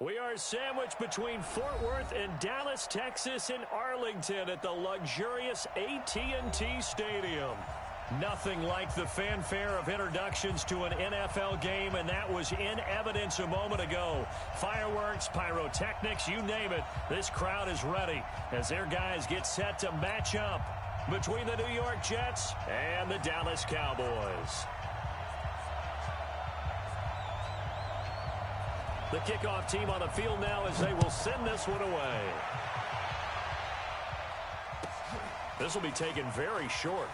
We are sandwiched between Fort Worth and Dallas, Texas, and Arlington at the luxurious AT&T Stadium. Nothing like the fanfare of introductions to an NFL game, and that was in evidence a moment ago. Fireworks, pyrotechnics, you name it. This crowd is ready as their guys get set to match up between the New York Jets and the Dallas Cowboys. The kickoff team on the field now as they will send this one away. This will be taken very short.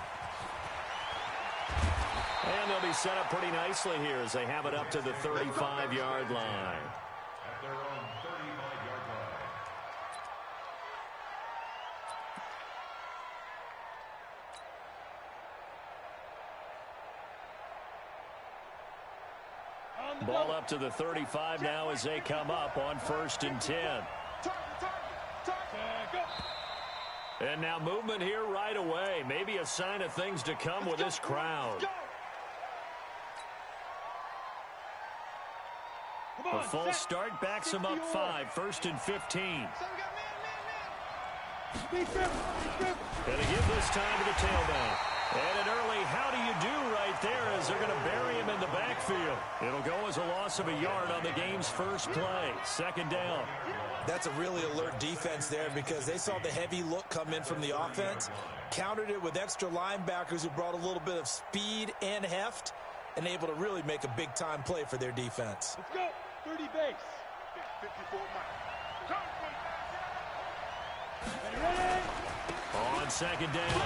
And they'll be set up pretty nicely here as they have it up to the 35-yard line. At their own 35-yard line. Ball up to the 35 now as they come up on 1st and 10. And now movement here right away. Maybe a sign of things to come with this crowd. A false start backs him up 5, 1st and 15. Gonna give this time to the tailback. And an early how do you do right there as they're going to bury him in the backfield. It'll go as a loss of a yard on the game's first play. 2nd down. That's a really alert defense there because they saw the heavy look come in from the offense, countered it with extra linebackers who brought a little bit of speed and heft, and able to really make a big-time play for their defense. Let's go. 30 base. 54 miles. Ready? On 2nd down,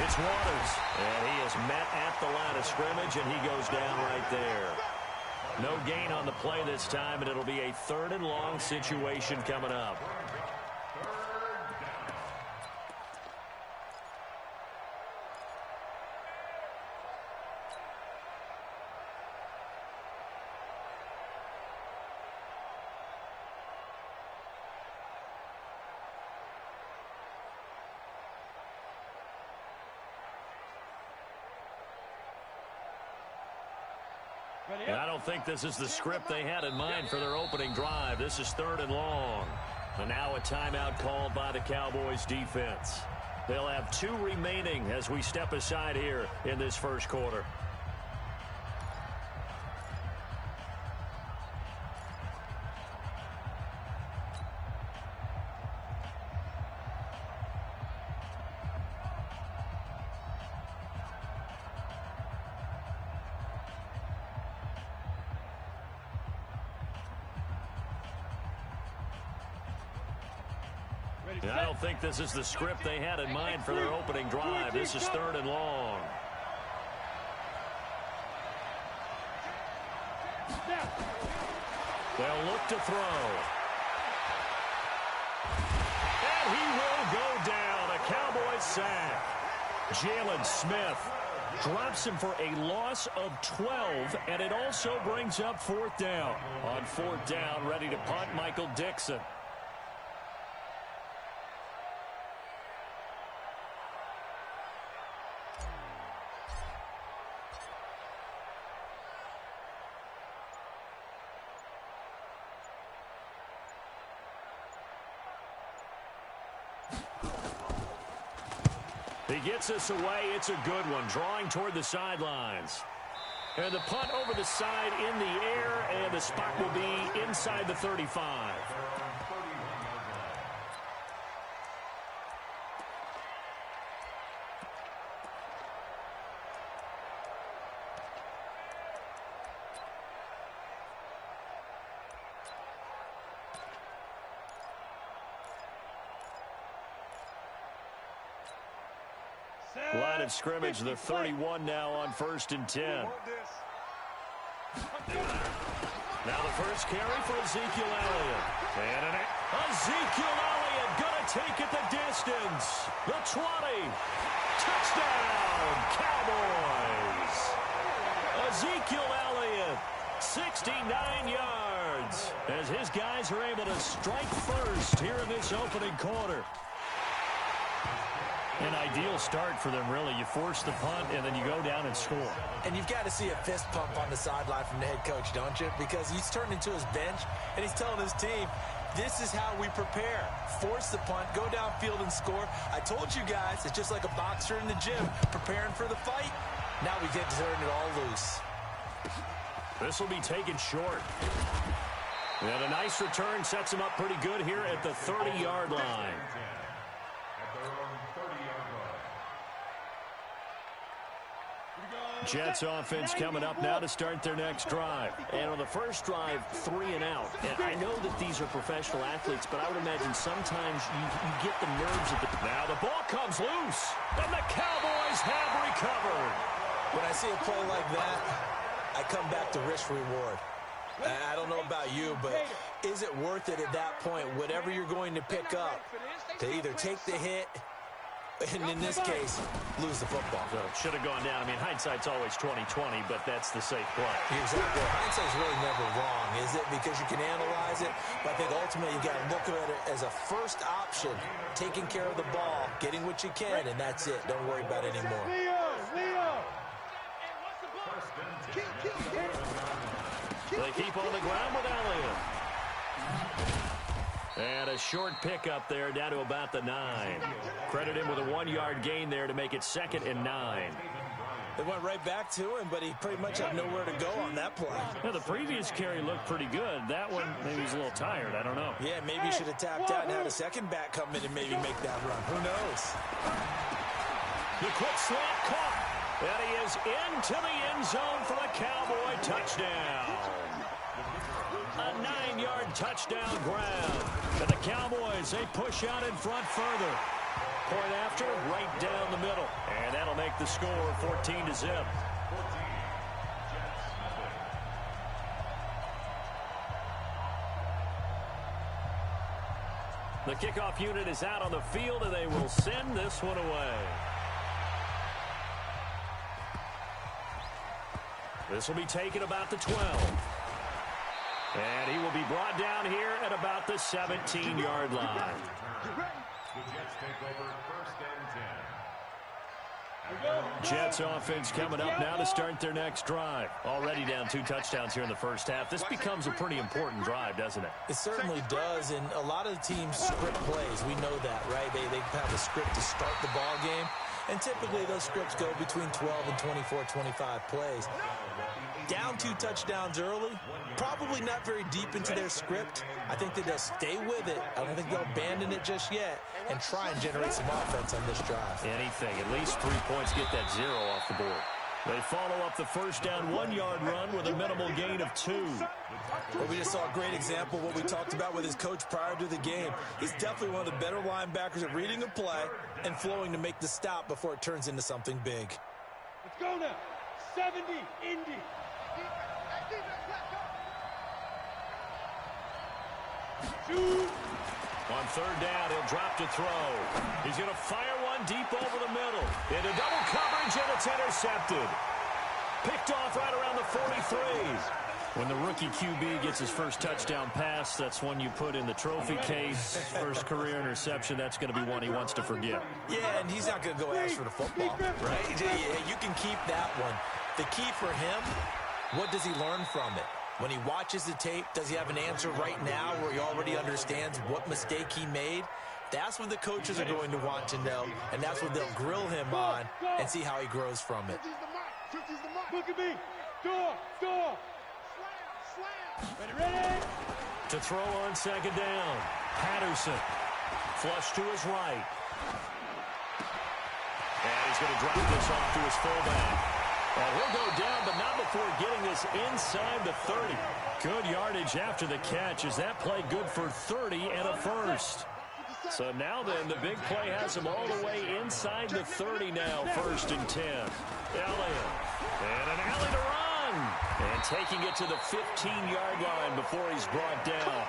it's Waters. And he is met at the line of scrimmage, and he goes down right there. No gain on the play this time, and it'll be a 3rd and long situation coming up. And I don't think this is the script they had in mind for their opening drive. This is 3rd and long. And now a timeout called by the Cowboys defense. They'll have 2 remaining as we step aside here in this first quarter. I don't think this is the script they had in mind for their opening drive. This is 3rd and long. They'll look to throw. And he will go down. A Cowboys sack. Jalen Smith drops him for a loss of 12, and it also brings up 4th down. On 4th down, ready to punt, Michael Dixon. He gets us away. It's a good one. Drawing toward the sidelines. And the punt over the side in the air, and the spot will be inside the 35. Line of scrimmage, the 31 now on 1st and 10. Now the first carry for Ezekiel Elliott. And Ezekiel Elliott going to take it the distance. The 20. Touchdown, Cowboys. Ezekiel Elliott, 69 yards. As his guys are able to strike first here in this opening quarter. An ideal start for them, really. You force the punt, and then you go down and score. And you've got to see a fist pump on the sideline from the head coach, don't you? Because he's turned into his bench, and he's telling his team, this is how we prepare. Force the punt, go downfield and score. I told you guys, it's just like a boxer in the gym, preparing for the fight. Now we get to turn it all loose. This will be taken short. And a nice return sets him up pretty good here at the 30-yard line. Jets offense coming up now to start their next drive. And on the first drive, 3 and out. And I know that these are professional athletes, but I would imagine sometimes you get the nerves of the... Now the ball comes loose, and the Cowboys have recovered. When I see a play like that, I come back to risk-reward. I don't know about you, but is it worth it at that point, whatever you're going to pick up, to either take the hit, and in this case, lose the football? So it should have gone down. I mean, hindsight's always 20/20, but that's the safe play. Exactly. Hindsight's really never wrong, is it? Because you can analyze it, but I think ultimately you got to look at it as a first option, taking care of the ball, getting what you can, and that's it. Don't worry about it anymore. Leo! They keep on the ground with Elliott. And a short pickup there down to about the 9. Credit him with a 1-yard gain there to make it 2nd and 9. They went right back to him, but he pretty much had nowhere to go on that play. Now, the previous carry looked pretty good. That one, maybe he's a little tired. I don't know. Yeah, maybe he should have tapped out and had a second back come in and maybe make that run. Who knows? The quick slant caught. And he is into the end zone for a Cowboy touchdown. A 9-yard touchdown grab. And the Cowboys, they push out in front further. Point after, right down the middle. And that'll make the score 14-0. The kickoff unit is out on the field, and they will send this one away. This will be taken about the 12. And he will be brought down here at about the 17-yard line. The Jets take over 1st and 10. Jets offense coming up now to start their next drive. Already down 2 touchdowns here in the first half. This becomes a pretty important drive, doesn't it? It certainly does, and a lot of the teams script plays. We know that, right? They have a script to start the ball game, and typically those scripts go between 12 and 24, 25 plays. Down 2 touchdowns early, probably not very deep into their script. I think that they'll stay with it. I don't think they'll abandon it just yet and try and generate some offense on this drive. Anything, at least 3 points, get that 0 off the board. They follow up the first down 1-yard run with a minimal gain of 2. Well, we just saw a great example of what we talked about with his coach prior to the game. He's definitely one of the better linebackers at reading a play and flowing to make the stop before it turns into something big. Let's go now. 70, Indy. Shoot. On 3rd down, he'll drop to throw. He's going to fire one deep over the middle. Into double coverage, and it's intercepted. Picked off right around the 43. When the rookie QB gets his first touchdown pass, that's one you put in the trophy case. First career interception, that's going to be one he wants to forget. Yeah, and he's not going to go ask for the football, right? You can keep that one. The key for him, what does he learn from it? When he watches the tape, does he have an answer right now where he already understands what mistake he made? That's what the coaches are going to want to know, and that's what they'll grill him on and see how he grows from it. Look at me. Door. Ready. To throw on 2nd down. Patterson. Flush to his right. And he's going to drop this off to his fullback. And he'll go down, but not before getting this inside the 30. Good yardage after the catch. Is that play good for 30 and a first? So now then, the big play has him all the way inside the 30 now, 1st and 10. Elliott. And an alley to run. And taking it to the 15-yard line before he's brought down.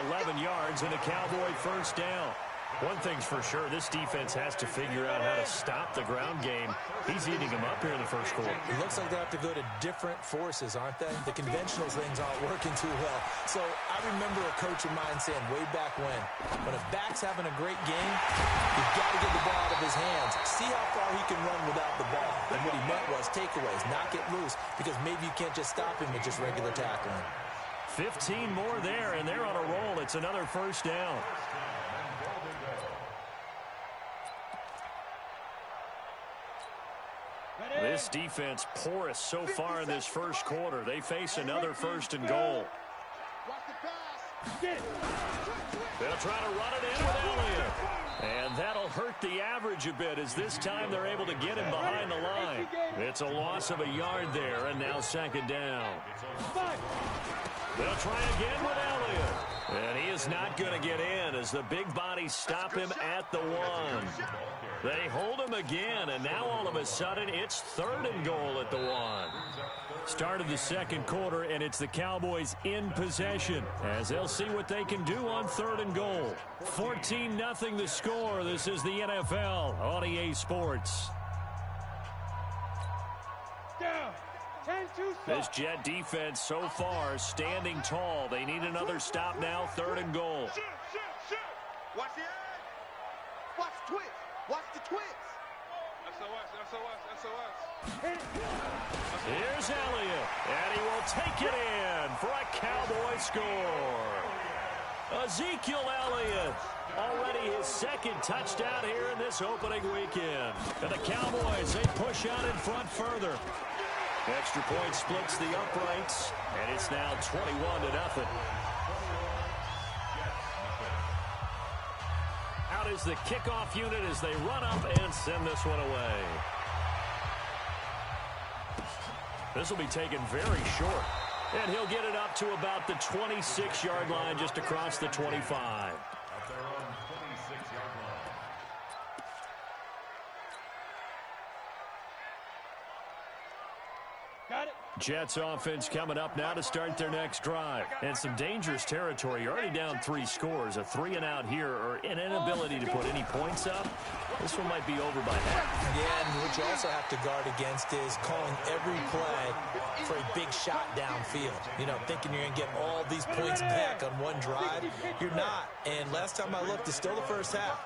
11 yards and a Cowboy 1st down. One thing's for sure, this defense has to figure out how to stop the ground game. He's eating them up here in the first quarter. It looks like they have to go to different forces, aren't they? The conventional things aren't working too well. So I remember a coach of mine saying way back when a back's having a great game, you've got to get the ball out of his hands. See how far he can run without the ball. And what he meant was takeaways, knock it loose, because maybe you can't just stop him with just regular tackling. 15 more there, and they're on a roll. It's another first down. This defense porous so far in this first quarter. They face another first and goal. They'll try to run it in with Elliott. And that'll hurt the average a bit as this time they're able to get him behind the line. It's a loss of a yard there, and now second down. They'll try again with Elliott. And he is not going to get in as the big bodies stop him at the 1. They hold him again, and now all of a sudden it's third and goal at the 1. Start of the second quarter, and it's the Cowboys in possession as they'll see what they can do on third and goal. 14-0 the score. This is the NFL on EA Sports. Down. 10-2. This Jet defense so far standing tall. They need another stop now, third and goal. Shoot. Watch the edge. Watch the twist. Watch the twist. SOS. Here's Elliott, and he will take it in for a Cowboy score. Ezekiel Elliott, already his second touchdown here in this opening weekend. And the Cowboys, they push out in front further. Extra point splits the uprights, and it's now 21-0. Out is the kickoff unit as they run up and send this one away. This will be taken very short, and he'll get it up to about the 26-yard line just across the 25. At their own 26-yard line. Got it. Jets offense coming up now to start their next drive. And some dangerous territory. You're already down 3 scores. A 3-and-out here or an inability to put any points up. This one might be over by half. Yeah, and what you also have to guard against is calling every play for a big shot downfield. You know, thinking you're going to get all these points back on one drive. You're not. And last time I looked, it's still the first half.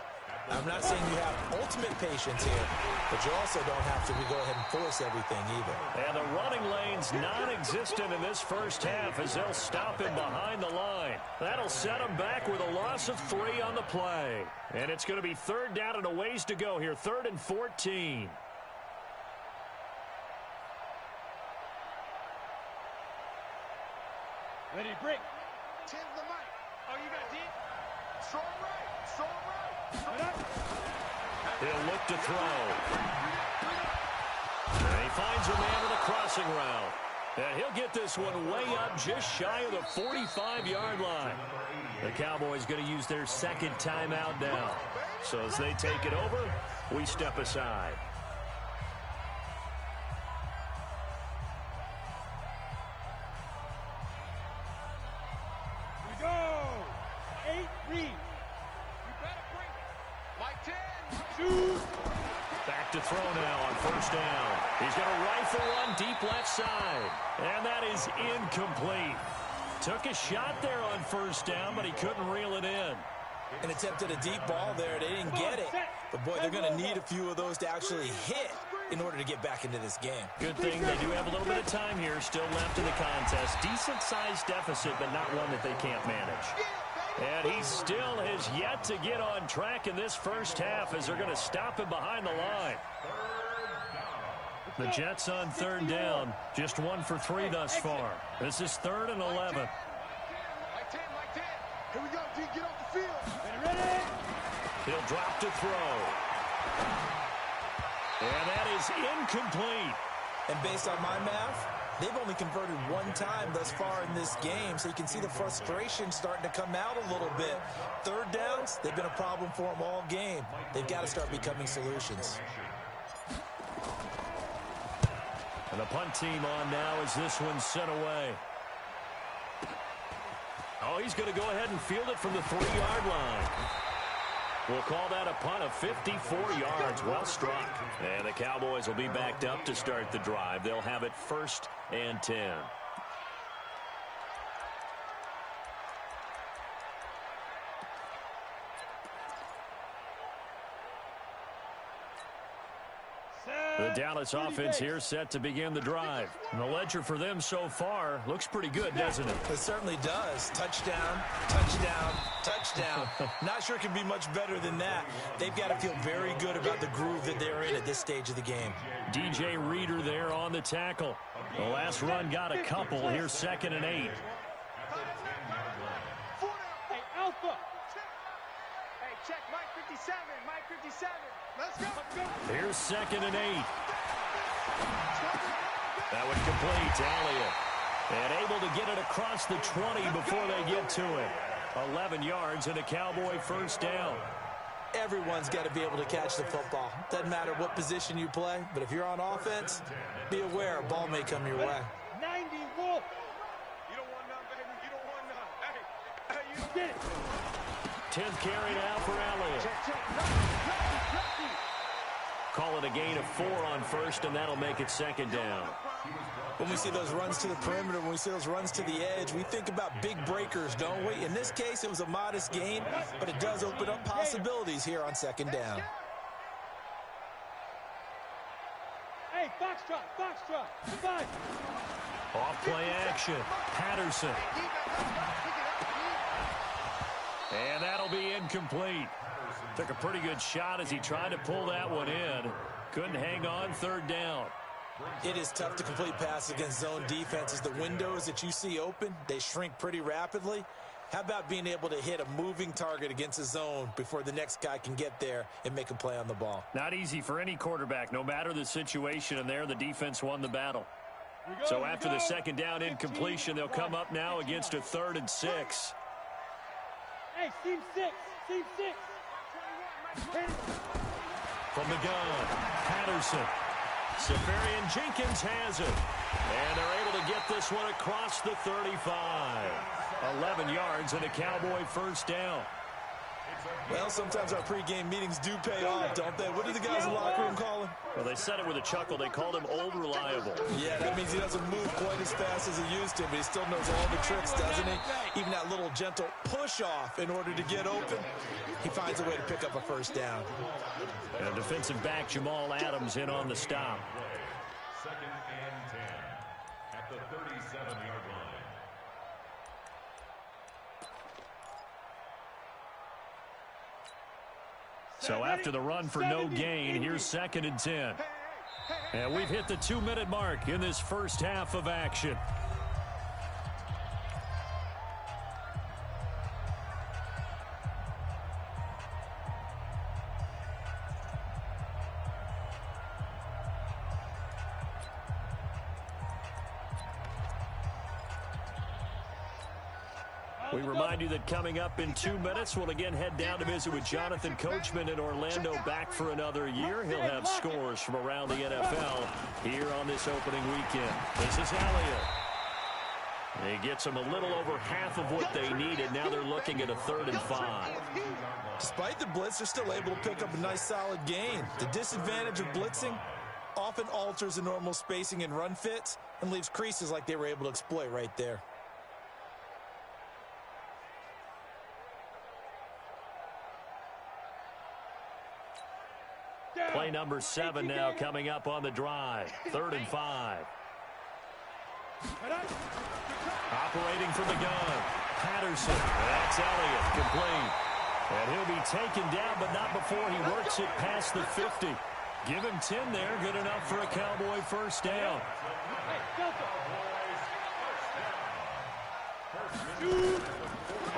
I'm not saying you have ultimate patience here, but you also don't have to go ahead and force everything either. And the running lane's non-existent in this first half as they'll stop him behind the line. That'll set him back with a loss of 3 on the play. And it's going to be third down and a ways to go here, 3rd and 14. Ready, break. 10 to the mic. Oh, you got deep? Strong right. He'll look to throw. And he finds a man with a crossing route. And he'll get this one way up just shy of the 45-yard line. The Cowboys going to use their second timeout now. So as they take it over, we step aside. We go. 8 read. Shoot. Back to throw now on first down. He's going to rifle one deep left side. And that is incomplete. Took a shot there on first down, but he couldn't reel it in. And attempted a deep ball there. They didn't get it. But, boy, they're going to need a few of those to actually hit in order to get back into this game. Good thing they do have a little bit of time here still left in the contest. Decent-sized deficit, but not one that they can't manage. And he still has yet to get on track in this first half as they're going to stop him behind the line. The Jets on third down, just 1 for 3 thus far. This is 3rd and 11. Like 10. Here we go, D. Get off the field. Ready. He'll drop to throw. And that is incomplete. And based on my math, they've only converted 1 time thus far in this game, so you can see the frustration starting to come out a little bit. Third downs, they've been a problem for them all game. They've got to start becoming solutions. And the punt team on now as this one's sent away. Oh, he's going to go ahead and field it from the 3-yard line. We'll call that a punt of 54 yards. Well struck. And the Cowboys will be backed up to start the drive. They'll have it 1st and 10. The Dallas offense here set to begin the drive. And the ledger for them so far looks pretty good, doesn't it? It certainly does. Touchdown, touchdown, touchdown. Not sure it can be much better than that. They've got to feel very good about the groove that they're in at this stage of the game. DJ Reader there on the tackle. The last run got a couple. Here's 2nd and 8. Hey, Alpha. Hey, check Mike 57. Mike 57. Let's go. Here's 2nd and 8. That one complete to Elliott. And able to get it across the 20 before they get to it. 11 yards and a Cowboy 1st down. Everyone's got to be able to catch the football. Doesn't matter what position you play, but if you're on offense, be aware a ball may come your way. 90 Wolf. You don't want none, baby. You don't want none. Hey, you don't Get it. 10th carry now for Elliott. check. Call it a gain of 4 on 1st, and that'll make it 2nd down. When we see those runs to the perimeter, when we see those runs to the edge, we think about big breakers, don't we? In this case, it was a modest gain, but it does open up possibilities here on 2nd down. Hey, Foxtrot. Goodbye. Off play action. Patterson. And that'll be incomplete. Took a pretty good shot as he tried to pull that one in. Couldn't hang on 3rd down. It is tough to complete passes against zone defenses. The windows that you see open, they shrink pretty rapidly. How about being able to hit a moving target against a zone before the next guy can get there and make a play on the ball? Not easy for any quarterback, no matter the situation, and there the defense won the battle. So after the 2nd down incompletion, they'll come up now against a 3rd and 6. Hey, Team 6. From the gun, Patterson. Safarian Jenkins has it. And they're able to get this one across the 35. 11 yards and a Cowboy 1st down. Well, sometimes our pregame meetings do pay off, don't they? What do the guys in the locker room call him? Well, they said it with a chuckle. They called him Old Reliable. Yeah, that means he doesn't move quite as fast as he used to, but he still knows all the tricks, doesn't he? Even that little gentle push-off in order to get open, he finds a way to pick up a 1st down. And defensive back Jamal Adams in on the stop. 2nd and 10 at the 37-yard line. So after the run for no gain, here's 2nd and 10. And we've hit the 2-minute mark in this first half of action. We remind you that coming up in 2 minutes, we'll again head down to visit with Jonathan Coachman in Orlando, back for another year. He'll have scores from around the NFL here on this opening weekend. This is Elliott. He gets them a little over half of what they needed. Now they're looking at a 3rd and 5. Despite the blitz, they're still able to pick up a nice solid gain. The disadvantage of blitzing often alters the normal spacing and run fits and leaves creases like they were able to exploit right there. Play number 7 now coming up on the drive. 3rd and 5. Operating from the gun. Patterson. That's Elliott. Complete. And he'll be taken down, but not before he works it past the 50. Give him 10 there. Good enough for a Cowboy 1st down.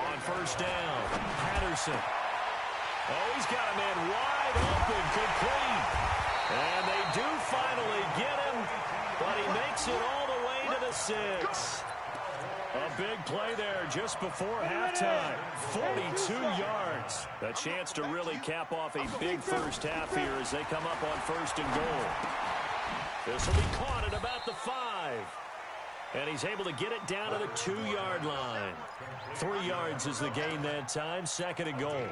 On 1st down, Patterson. Oh, he's got a man wide open, complete. And they do finally get him, but he makes it all the way to the 6. A big play there just before halftime. 42 yards. A chance to really cap off a big first half here as they come up on 1st and goal. This will be caught at about the 5. And he's able to get it down to the 2-yard line. 3 yards is the gain that time. 2nd and goal.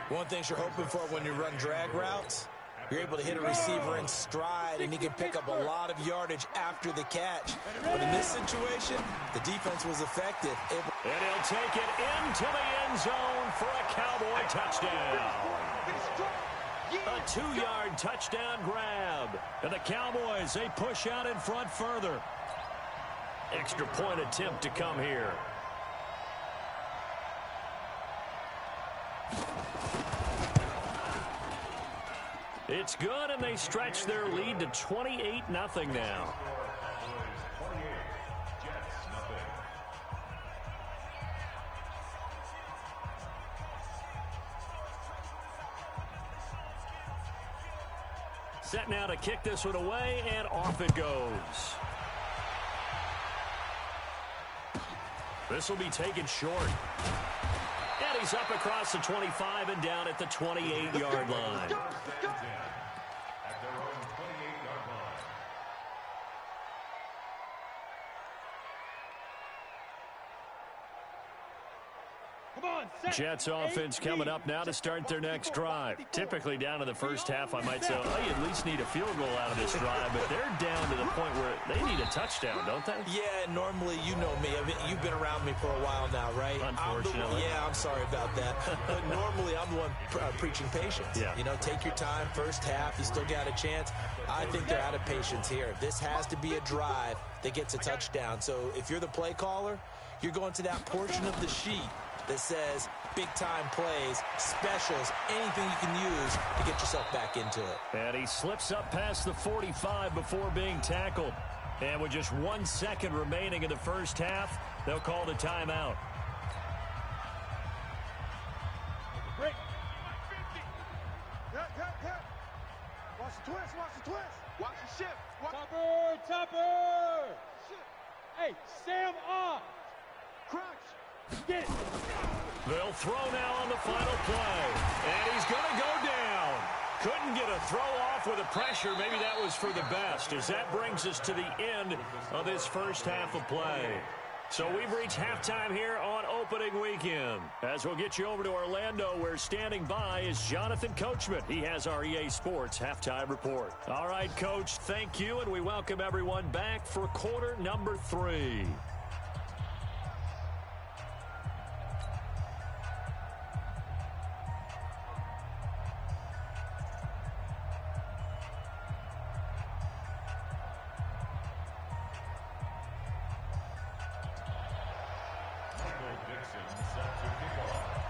One thing you're hoping for when you run drag routes, you're able to hit a receiver in stride, and he can pick up a lot of yardage after the catch. But in this situation, the defense was effective. And he'll take it into the end zone for a Cowboy touchdown. A 2-yard touchdown grab. And the Cowboys, they push out in front further. Extra point attempt to come here. It's good, and they stretch their lead to 28-0 now. Set now to kick this one away, and off it goes. This will be taken short. And he's up across the 25 and down at the 28-yard line. Jets offense coming up now to start their next drive. Typically down in the first half, I might say, oh, you at least need a field goal out of this drive, but they're down to the point where they need a touchdown, don't they? Yeah, normally, you know me. I mean, you've been around me for a while now, right? Unfortunately. I'm sorry about that. But normally, I'm the one preaching patience. Yeah. You know, take your time, first half, you still got a chance. I think they're out of patience here. This has to be a drive that gets a touchdown. So if you're the play caller, you're going to that portion of the sheet that says big-time plays, specials, anything you can use to get yourself back into it. And he slips up past the 45 before being tackled. And with just 1 second remaining in the first half, they'll call the timeout. Break. Watch the twist, watch the twist. Watch the shift. Topper! Hey, Sam off! Crunch. Get it! They'll throw now on the final play. And he's going to go down. Couldn't get a throw off with the pressure. Maybe that was for the best, as that brings us to the end of this first half of play. So we've reached halftime here on opening weekend. As we'll get you over to Orlando, where standing by is Jonathan Coachman. He has our EA Sports halftime report. All right, Coach, thank you, and we welcome everyone back for quarter number 3.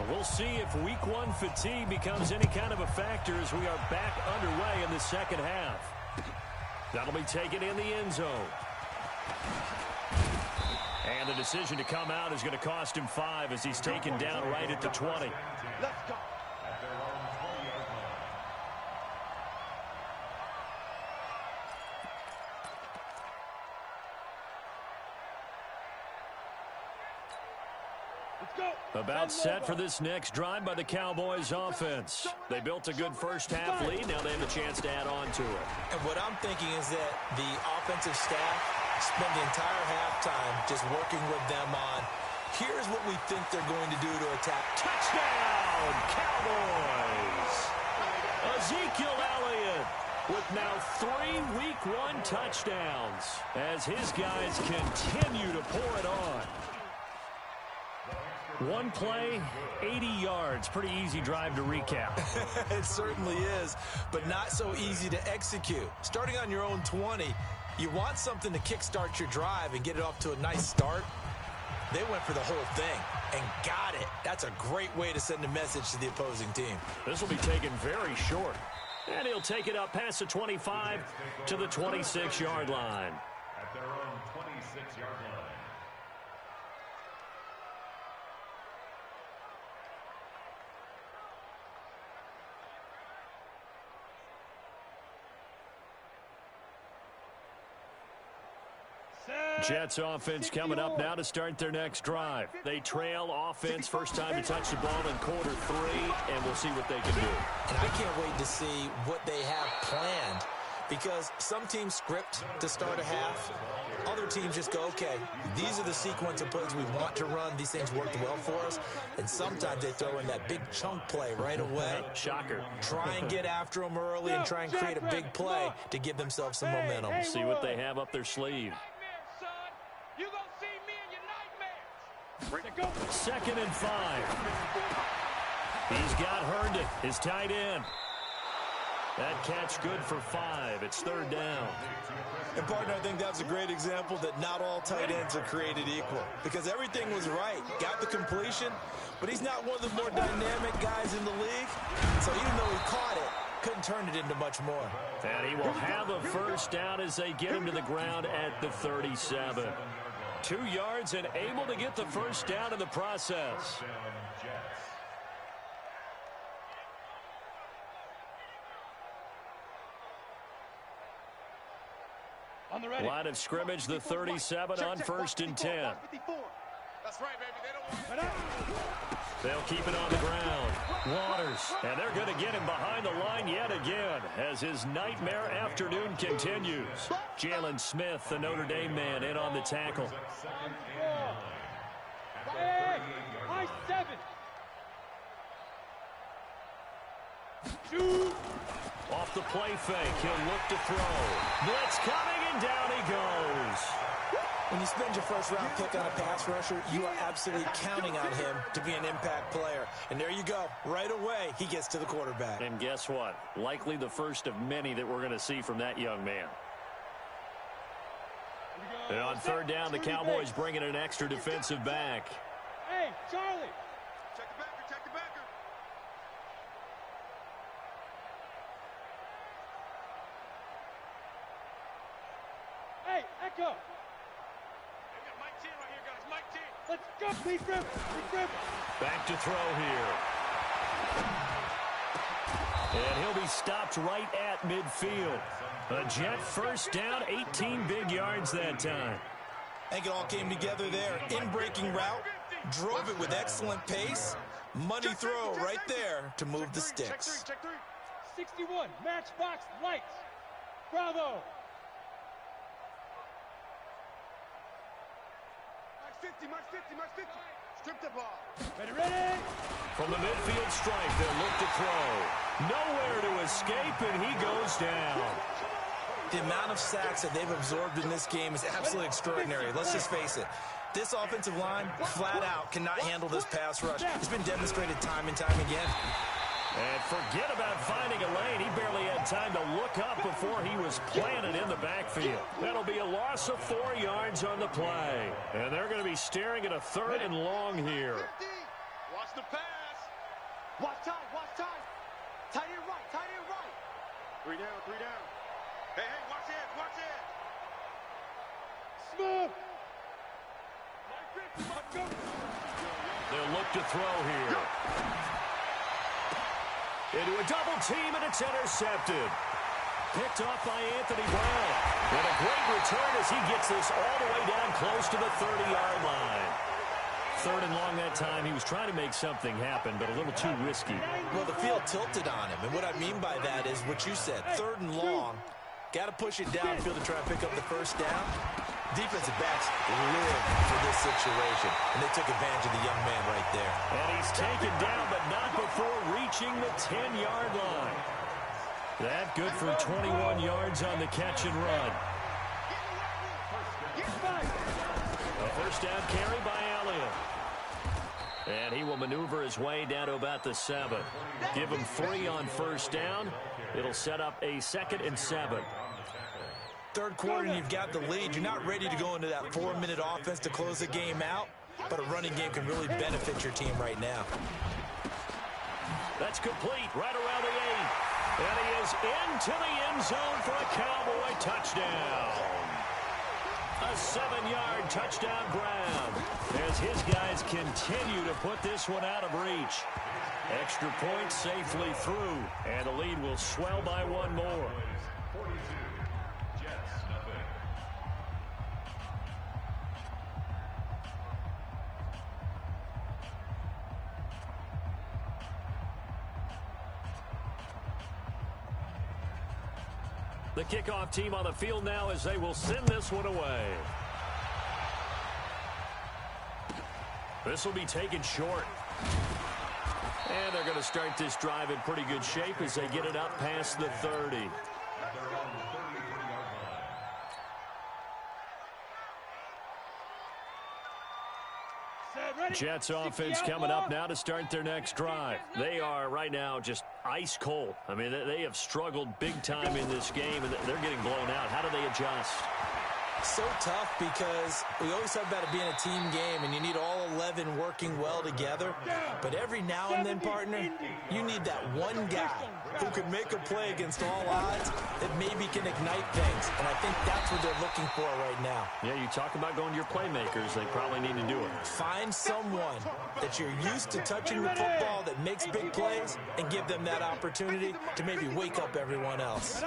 We'll see if week 1 fatigue becomes any kind of a factor as we are back underway in the second half. That'll be taken in the end zone. And the decision to come out is going to cost him 5 as he's taken down right at the 20. Let's go. About set for this next drive by the Cowboys offense. They built a good first half lead. Now they have a chance to add on to it. And what I'm thinking is that the offensive staff spend the entire halftime just working with them on, here's what we think they're going to do to attack. Touchdown, Cowboys! Ezekiel Elliott with now 3 week 1 touchdowns as his guys continue to pour it on. 1 play, 80 yards. Pretty easy drive to recap. It certainly is, but not so easy to execute. Starting on your own 20, you want something to kickstart your drive and get it off to a nice start. They went for the whole thing and got it. That's a great way to send a message to the opposing team. This will be taken very short. And he'll take it up past the 25 to the 26-yard line. At their own 26-yard line. Jets offense coming up now to start their next drive. They trail offense, first time to touch the ball in quarter 3, and we'll see what they can do. And I can't wait to see what they have planned because some teams script to start a half. Other teams just go, okay, these are the sequence of plays we want to run. These things worked well for us. And sometimes they throw in that big chunk play right away. Shocker. Try and get after them early and try and create a big play to give themselves some momentum. See what they have up their sleeve. You gonna see me in your nightmares. 2nd and 5. He's got Herndon, his tight end. That catch good for 5. It's 3rd down. And, partner, I think that's a great example that not all tight ends are created equal, because everything was right. Got the completion, but he's not one of the more dynamic guys in the league. So even though he caught it, couldn't turn it into much more. And he will have a 1st down as they get him to the ground at the 37. 2 yards and able to get the 1st down in the process. On the ready. Line of scrimmage, the 37 on 1st and 10. That's right, baby. They don't want They'll keep it on the ground. Waters, and they're going to get him behind the line yet again as his nightmare afternoon continues. Jalen Smith, the Notre Dame man, in on the tackle. High 7. Shoot. Off the play fake, he'll look to throw. Blitz coming, and down he goes. When you spend your 1st-round pick on a pass rusher, you are absolutely counting on him to be an impact player. And there you go. Right away, he gets to the quarterback. And guess what? Likely the first of many that we're going to see from that young man. And on 3rd down, the Cowboys bring in an extra defensive back. Hey, Charlie. check the backer, check the backer. Hey, Echo. They got Mike 10 right here, guys. Mike 10. Let's go. Lead grip. Lead grip. Back to throw here. And he'll be stopped right at midfield. A Jet 1st down, 18 big yards that time. I think it all came together there. In-breaking route, drove it with excellent pace. Money throw right there to move the sticks. Check 3. 61. Matchbox lights. Bravo. Mike 50. Strip the ball. Ready. From the midfield stripe, they'll look to throw. Nowhere to escape, and he goes down. The amount of sacks that they've absorbed in this game is absolutely extraordinary. Let's just face it. This offensive line, flat out, cannot handle this pass rush. It's been demonstrated time and time again. And forget about finding a lane. He barely had time to look up before he was planted in the backfield. That'll be a loss of 4 yards on the play. And they're going to be staring at a 3rd and long here. 50. Watch the pass. Watch time. Tight end right. 3 down. Hey, watch it. Smooth. They'll look to throw here. Into a double team, and it's intercepted. Picked off by Anthony Brown. And a great return as he gets this all the way down close to the 30-yard line. 3rd and long that time. He was trying to make something happen, but a little too risky. Well, the field tilted on him, and what I mean by that is what you said, 3rd and long. Got to push it downfield to try and pick up the 1st down. Defensive backs live for this situation, and they took advantage of the young man right there. And he's taken down, but not before reaching the 10-yard line. That good for 21 yards on the catch and run. A 1st down carry by Elliott. And he will maneuver his way down to about the 7. Give him 3 on 1st down. It'll set up a 2nd and 7. 3rd quarter, and you've got the lead. You're not ready to go into that 4-minute offense to close the game out, but a running game can really benefit your team right now. That's complete right around the 8. And he is into the end zone for a Cowboy touchdown. A 7-yard touchdown grab as his guys continue to put this one out of reach. Extra point safely through, and the lead will swell by 1 more. The kickoff team on the field now as they will send this one away. This will be taken short. And they're going to start this drive in pretty good shape as they get it up past the 30. Jets offense coming up now to start their next drive. They are right now just ice cold. I mean, they have struggled big time in this game, and they're getting blown out. How do they adjust? So tough because we always talk about it being a team game, and you need all 11 working well together. But every now and then, partner, you need that one guy who can make a play against all odds that maybe can ignite things. And I think that's what they're looking for right now. Yeah, you talk about going to your playmakers. They probably need to do it. Find someone that you're used to touching the football that makes big plays and give them that opportunity to maybe wake up everyone else.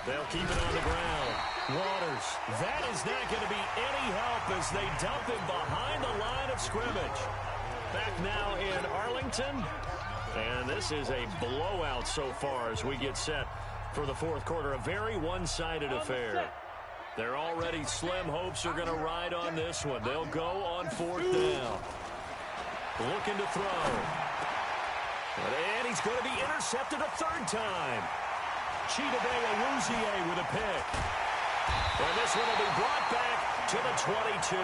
They'll keep it on the ground. Waters, that is not going to be any help as they dump him behind the line of scrimmage. Back now in Arlington. And this is a blowout so far as we get set for the fourth quarter. A very one-sided affair. They're already slim hopes are going to ride on this one. They'll go on fourth down. Looking to throw. And he's going to be intercepted a third time. Chidobe with a pick. And this one will be brought back to the 22.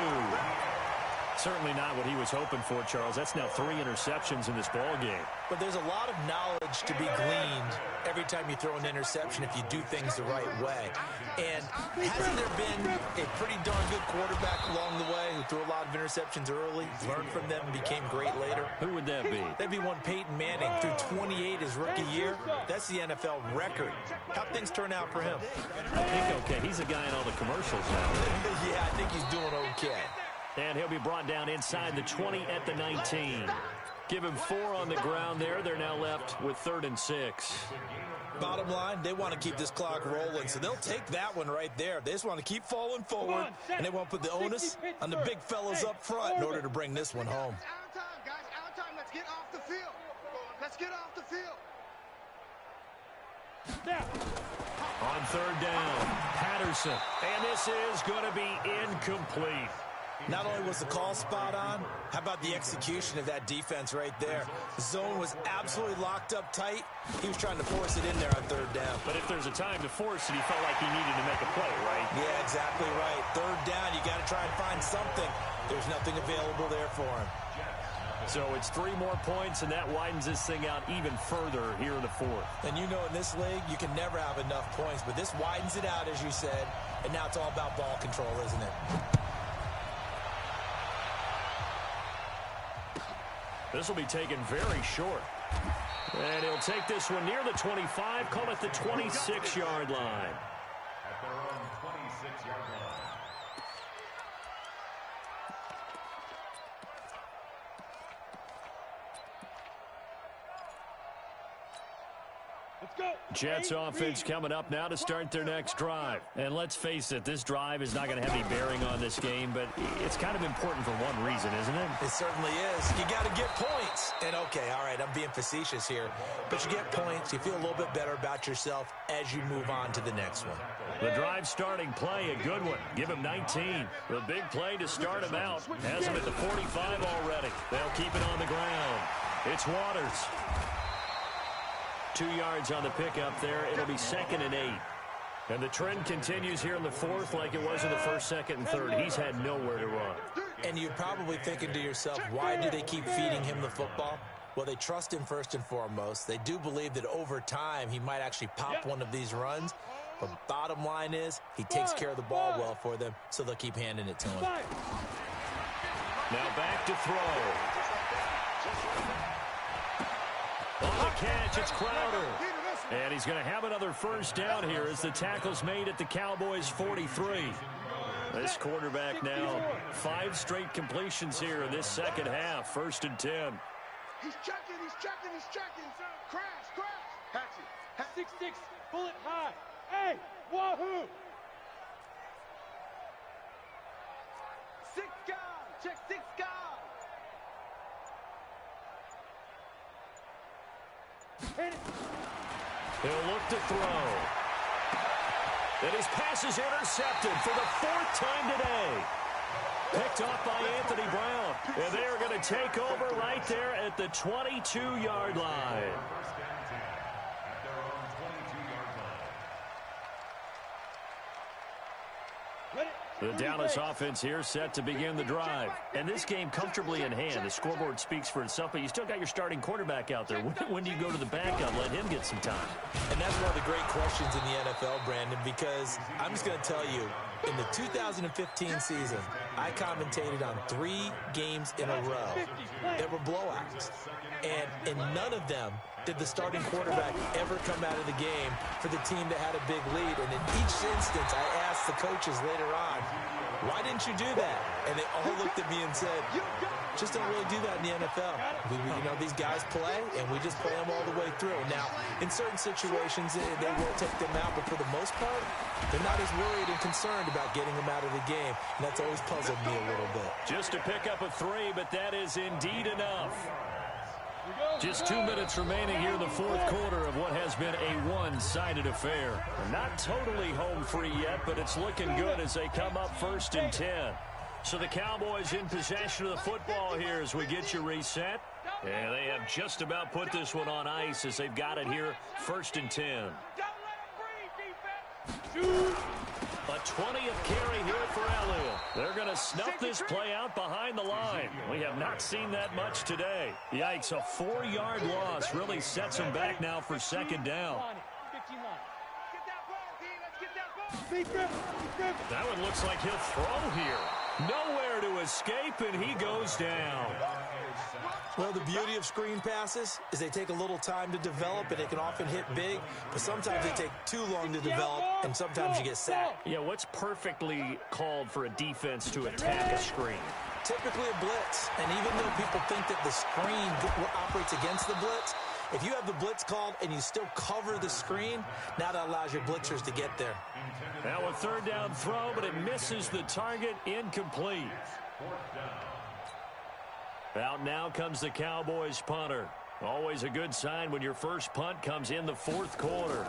Certainly not what he was hoping for, Charles. That's now 3 interceptions in this ball game. But there's a lot of knowledge to be gleaned every time you throw an interception if you do things the right way. And hasn't there been a pretty darn good quarterback along the way who threw a lot of interceptions early, learned from them, and became great later? Who would that be? That'd be one Peyton Manning. Threw 28 his rookie year. That's the NFL record. How'd things turn out for him? I think okay. He's a guy in all the commercials now. Yeah, I think he's doing okay. And he'll be brought down inside the 20 at the 19. Give him 4 on the ground there. They're now left with 3rd and 6. Bottom line, they want to keep this clock rolling, so they'll take that one right there. They just want to keep falling forward, and they want to put the onus on the big fellas up front in order to bring this one home. Out of time, guys. Out of time. Let's get off the field. Let's get off the field. On 3rd down, Patterson. And this is going to be incomplete. Not only was the call spot on, how about the execution of that defense right there? The zone was absolutely locked up tight. He was trying to force it in there on 3rd down. But if there's a time to force it, he felt like he needed to make a play, right? Yeah, exactly right. 3rd down, you got to try and find something. There's nothing available there for him. So it's 3 more points, and that widens this thing out even further here in the 4th. And you know in this league, you can never have enough points, but this widens it out, as you said, and now it's all about ball control, isn't it? This will be taken very short. And he'll take this one near the 25, call it the 26-yard line. At their own 26-yard line. Jets offense coming up now to start their next drive. And let's face it, this drive is not going to have any bearing on this game, but it's kind of important for one reason, isn't it? It certainly is. You got to get points. And okay, all right, I'm being facetious here, but you get points, you feel a little bit better about yourself as you move on to the next one. The drive starting play, a good one. Give him 19. The big play to start him out. Has him at the 45 already. They'll keep it on the ground. It's Waters. 2 yards on the pickup there. It'll be 2nd and 8. And the trend continues here in the 4th like it was in the 1st, 2nd, and 3rd. He's had nowhere to run. And you're probably thinking to yourself, why do they keep feeding him the football? Well, they trust him first and foremost. They do believe that over time he might actually pop one of these runs. But bottom line is he takes care of the ball well for them, so they'll keep handing it to him. Now back to throw. On the catch, it's Crowder. And he's going to have another first down here as the tackle's made at the Cowboys' 43. This quarterback now 5 straight completions here in this second half. 1st and 10. He's checking, he's checking, he's checking. Crash, crash. Hatchet. 6-6, pull it high. Hey, wahoo! 6 guys. Check 6 guys. He'll look to throw. And his pass is intercepted for the 4th time today. Picked off by Anthony Brown. And they are going to take over right there at the 22-yard line. The Dallas offense here set to begin the drive. And this game comfortably in hand. The scoreboard speaks for itself, but you still got your starting quarterback out there. When do you go to the backup? Let him get some time. And that's one of the great questions in the NFL, Brandon, because I'm just going to tell you, in the 2015 season, I commentated on 3 games in a row that were blowouts. And in none of them did the starting quarterback ever come out of the game for the team that had a big lead. And in each instance, I asked the coaches later on, why didn't you do that? And they all looked at me and said, just don't really do that in the NFL. These guys play, and we just play them all the way through. Now, in certain situations, they will take them out, but for the most part, they're not as worried and concerned about getting them out of the game. And that's always puzzled me a little bit. Just to pick up a 3, but that is indeed enough. Just 2 minutes remaining here in the 4th quarter of what has been a one-sided affair. Not totally home free yet, but it's looking good as they come up 1st and 10. So the Cowboys in possession of the football here as we get you reset. And they have just about put this one on ice as they've got it here 1st and 10. A 20th carry here for Elliott. They're going to snuff this play out behind the line. We have not seen that much today. Yikes, a 4-yard loss really sets them back now for 2nd down. That one looks like he'll throw here. Nowhere to escape, and he goes down. Well, the beauty of screen passes is they take a little time to develop, and they can often hit big, but sometimes they take too long to develop, and sometimes you get sacked. Yeah, what's perfectly called for a defense to attack a screen? Typically a blitz, and even though people think that the screen operates against the blitz, if you have the blitz called and you still cover the screen, now that allows your blitzers to get there. Now a 3rd down throw, but it misses the target, incomplete. Out now comes the Cowboys punter. Always a good sign when your first punt comes in the 4th quarter.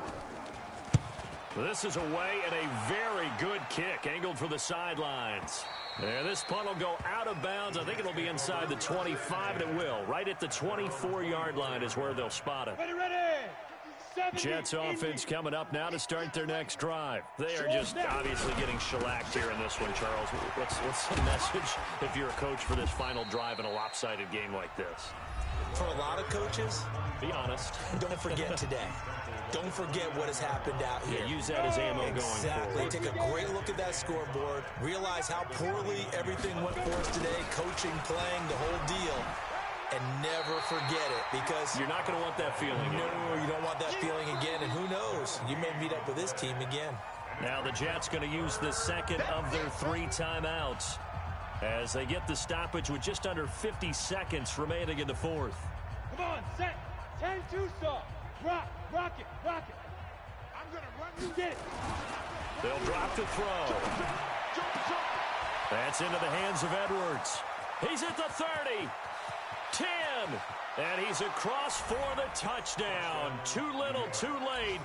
This is away and a very good kick, angled for the sidelines. And this punt will go out of bounds. I think it'll be inside the 25, and it will. Right at the 24-yard line is where they'll spot it. Jets offense coming up now to start their next drive. They are just obviously getting shellacked here in this one, Charles. What's the message if you're a coach for this final drive in a lopsided game like this? For a lot of coaches, be honest. Don't forget today. Don't forget what has happened out here. Yeah, use that as ammo going forward. Take a great look at that scoreboard. Realize how poorly everything went for us today. Coaching, playing, the whole deal. And never forget it, because you're not going to want that feeling again. No, you don't want that feeling again, and who knows? You may meet up with this team again. Now the Jets going to use the 2nd of their 3 timeouts as they get the stoppage with just under 50 seconds remaining in the 4th. Come on, set. 10-2 stop. Rock it. I'm going to run you. Get it. They'll drop to throw. That's into the hands of Edwards. He's at the 30. 10, and he's across for the touchdown. Too little, too late,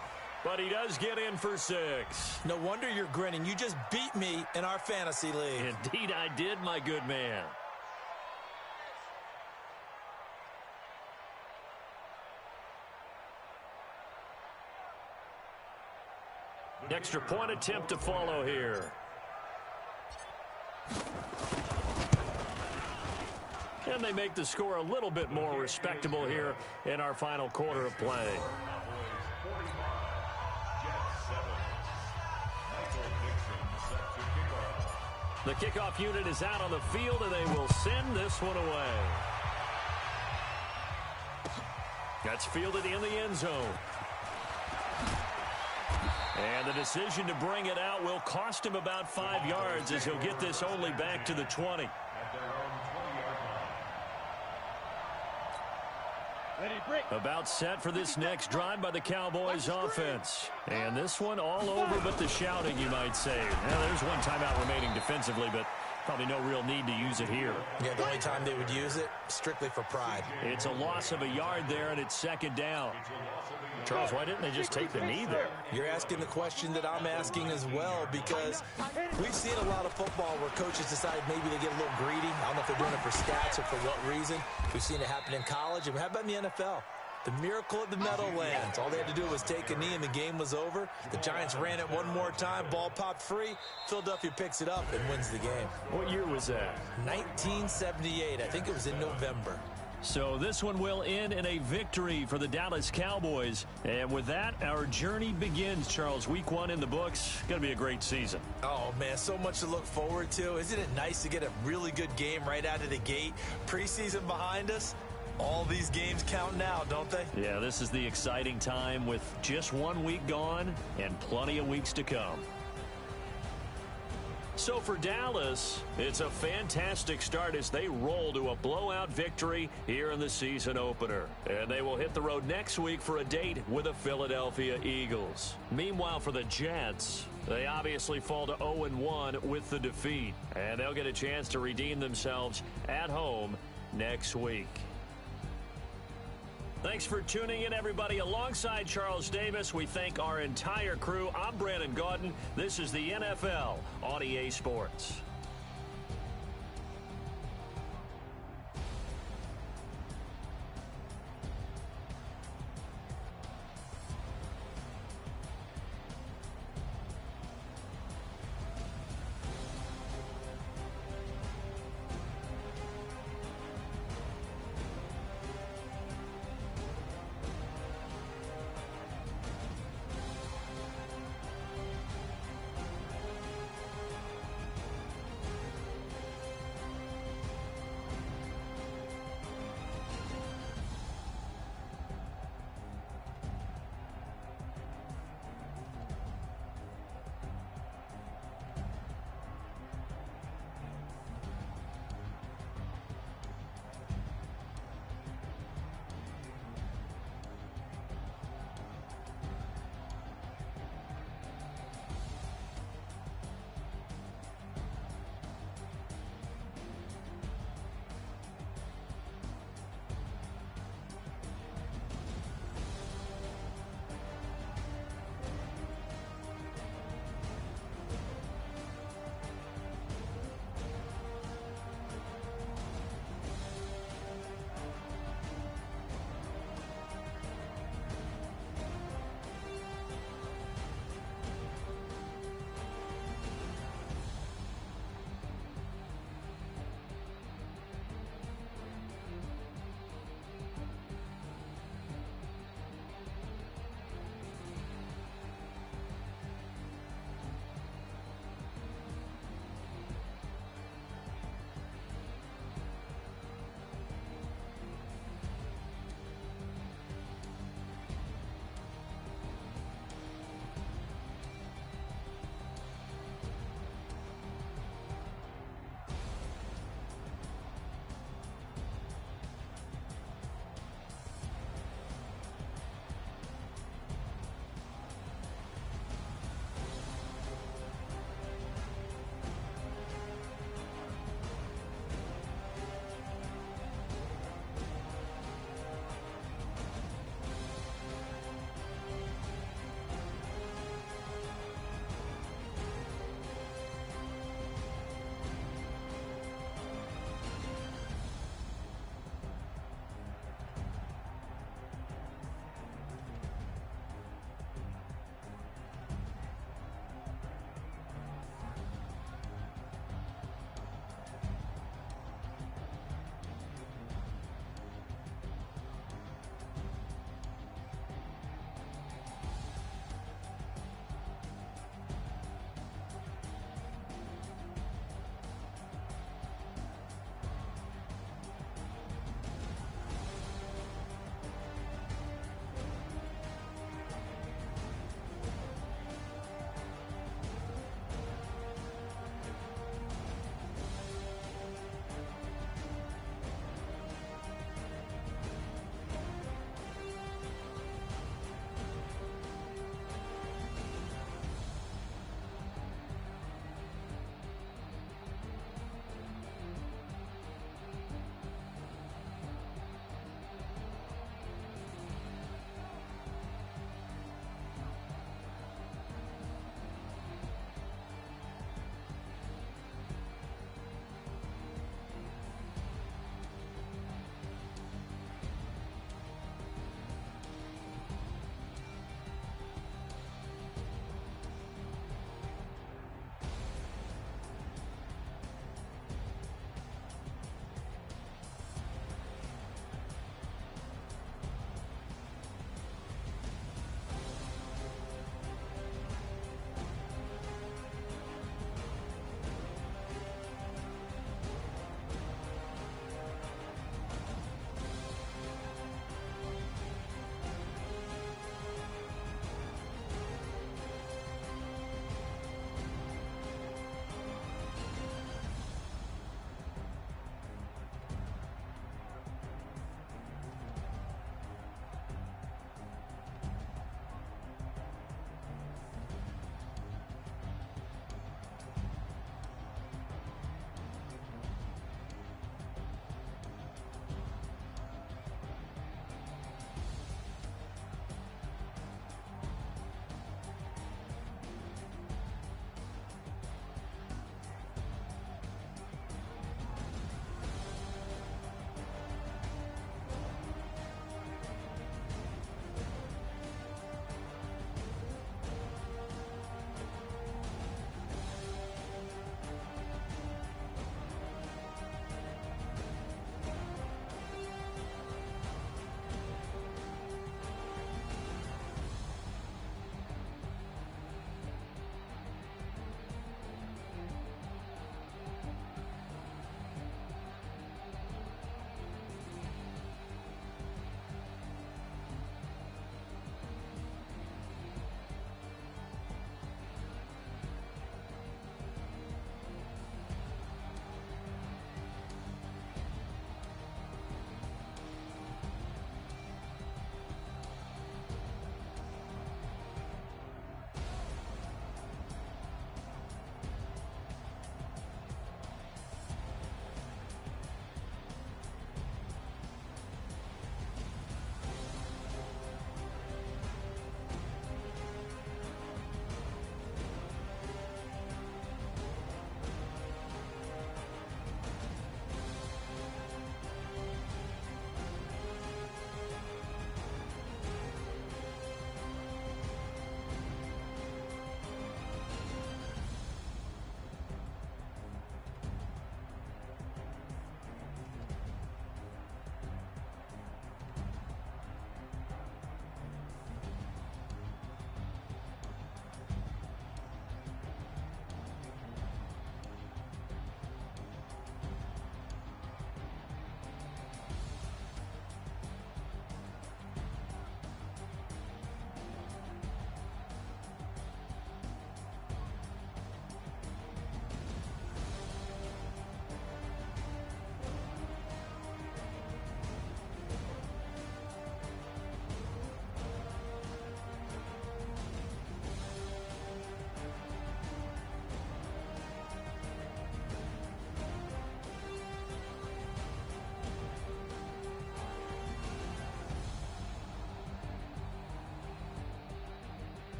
but he does get in for 6. No wonder you're grinning. You just beat me in our fantasy league. Indeed I did, my good man. Extra point attempt to follow here. And they make the score a little bit more respectable here in our final quarter of play. The kickoff unit is out on the field, and they will send this one away. That's fielded in the end zone. And the decision to bring it out will cost him about 5 yards as he'll get this only back to the 20. About set for this next drive by the Cowboys offense. And this one all over but the shouting, you might say. Now, there's one timeout remaining defensively, but Probably no real need to use it here. Yeah, the only time they would use it, strictly for pride. It's a loss of a yard there, and it's second down. Charles, why didn't they just take the knee there? You're asking the question that I'm asking as well, because we've seen a lot of football where coaches decide maybe they get a little greedy. I don't know if they're doing it for stats or for what reason. We've seen it happen in college, and how about in the NFL? The miracle of the Meadowlands. All they had to do was take a knee, and the game was over. The Giants ran it one more time. Ball popped free. Philadelphia picks it up and wins the game. What year was that? 1978. I think it was in November. So this one will end in a victory for the Dallas Cowboys. And with that, our journey begins, Charles. Week 1 in the books. Going to be a great season. Oh, man, so much to look forward to. Isn't it nice to get a really good game right out of the gate? Preseason behind us. All these games count now, don't they? Yeah, this is the exciting time with just 1 week gone and plenty of weeks to come. So for Dallas, it's a fantastic start as they roll to a blowout victory here in the season opener. And they will hit the road next week for a date with the Philadelphia Eagles. Meanwhile, for the Jets, they obviously fall to 0-1 with the defeat. And they'll get a chance to redeem themselves at home next week. Thanks for tuning in, everybody. Alongside Charles Davis, we thank our entire crew. I'm Brandon Gaudin. This is the NFL on EA Sports.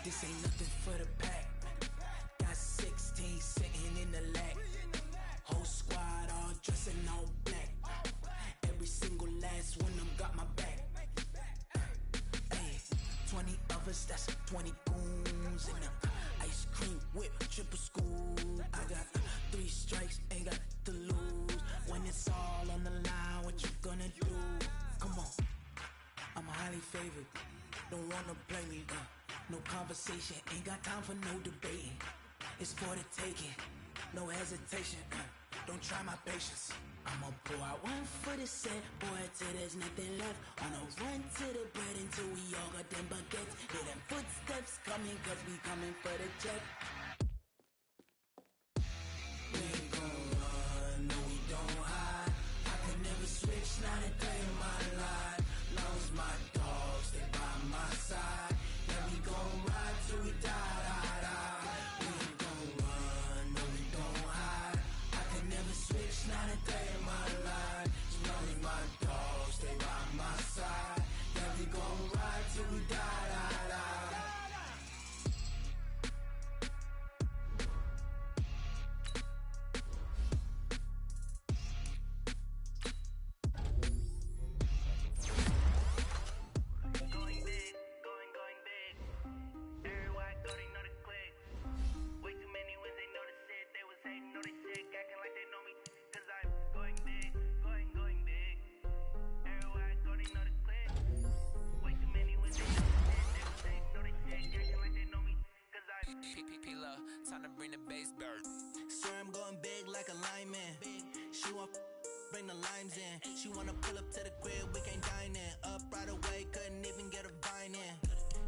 This ain't nothing for the pack. Got 16 sitting in the lag. Whole squad all dressing all black. Every single last one of them got my back. Hey, 20 of us, that's 20 goons in them. Ice cream whip, triple school. I got 3 strikes, ain't got to lose. When it's all on the line, what you gonna do? Come on, I'm highly favored. Don't wanna play me, no conversation, ain't got time for no debating. It's for the taking, no hesitation. Don't try my patience. I'ma pour out one for the set, boy, till there's nothing left. On a run to the bread until we all got them baguettes. Hear them footsteps coming, cause we coming for the check. We ain't gon' run, no we don't hide. I could never switch, not a day in my life. Long as my dogs, they by my side. Yeah, we gon' ride till we die, die, die. We ain't gon' run, no we don't hide. I could never switch, not a day in my life. As long as my dogs, they by my side. Yeah, we gon' ride till we die, die, die. Time to bring the bass bird. Swear I'm going big like a lineman. She want bring the limes in. She wanna pull up to the crib, we can't dine in. Up right away, couldn't even get a vine in.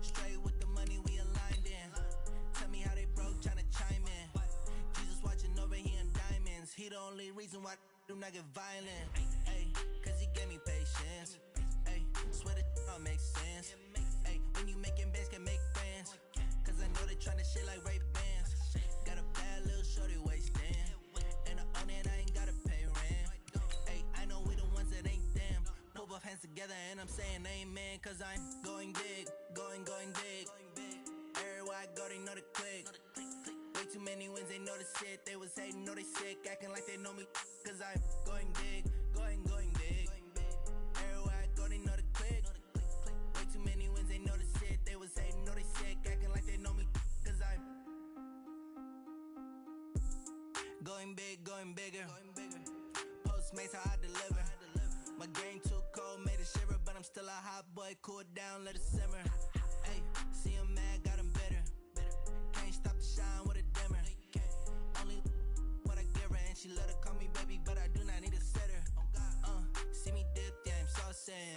Straight with the money, we aligned in. Tell me how they broke, tryna chime in. Jesus watching over here in diamonds. He the only reason why I do not get violent. Ay, cause he gave me patience. Ay, swear that all makes sense. Ay, when you making bands, can make friends. Cause I know they tryna shit like Ray-Bans. Got a bad little shorty wasting. And I own it, I ain't gotta pay rent. Ay, I know we the ones that ain't them. Pull both hands together and I'm saying amen. Cause I'm going big, going big. Everywhere I go, they know the click. Way too many wins, they know the shit. They was hating, know they sick, acting like they know me. Cause I'm going big, going big. Everywhere I go, they know the click. Way too many wins, they know the shit. They was hating, know they sick, acting like they know me. Cause I'm going big, going bigger. Postmates how I deliver. My game too cold, made it shiver, but I'm still a hot boy. Cool it down, let it simmer. Hey, see him mad, got him bitter. Can't stop the shine with a dimmer. Only what I give her, and she let her call me baby, but I do not need a sitter. See me dip, yeah, I'm saucing.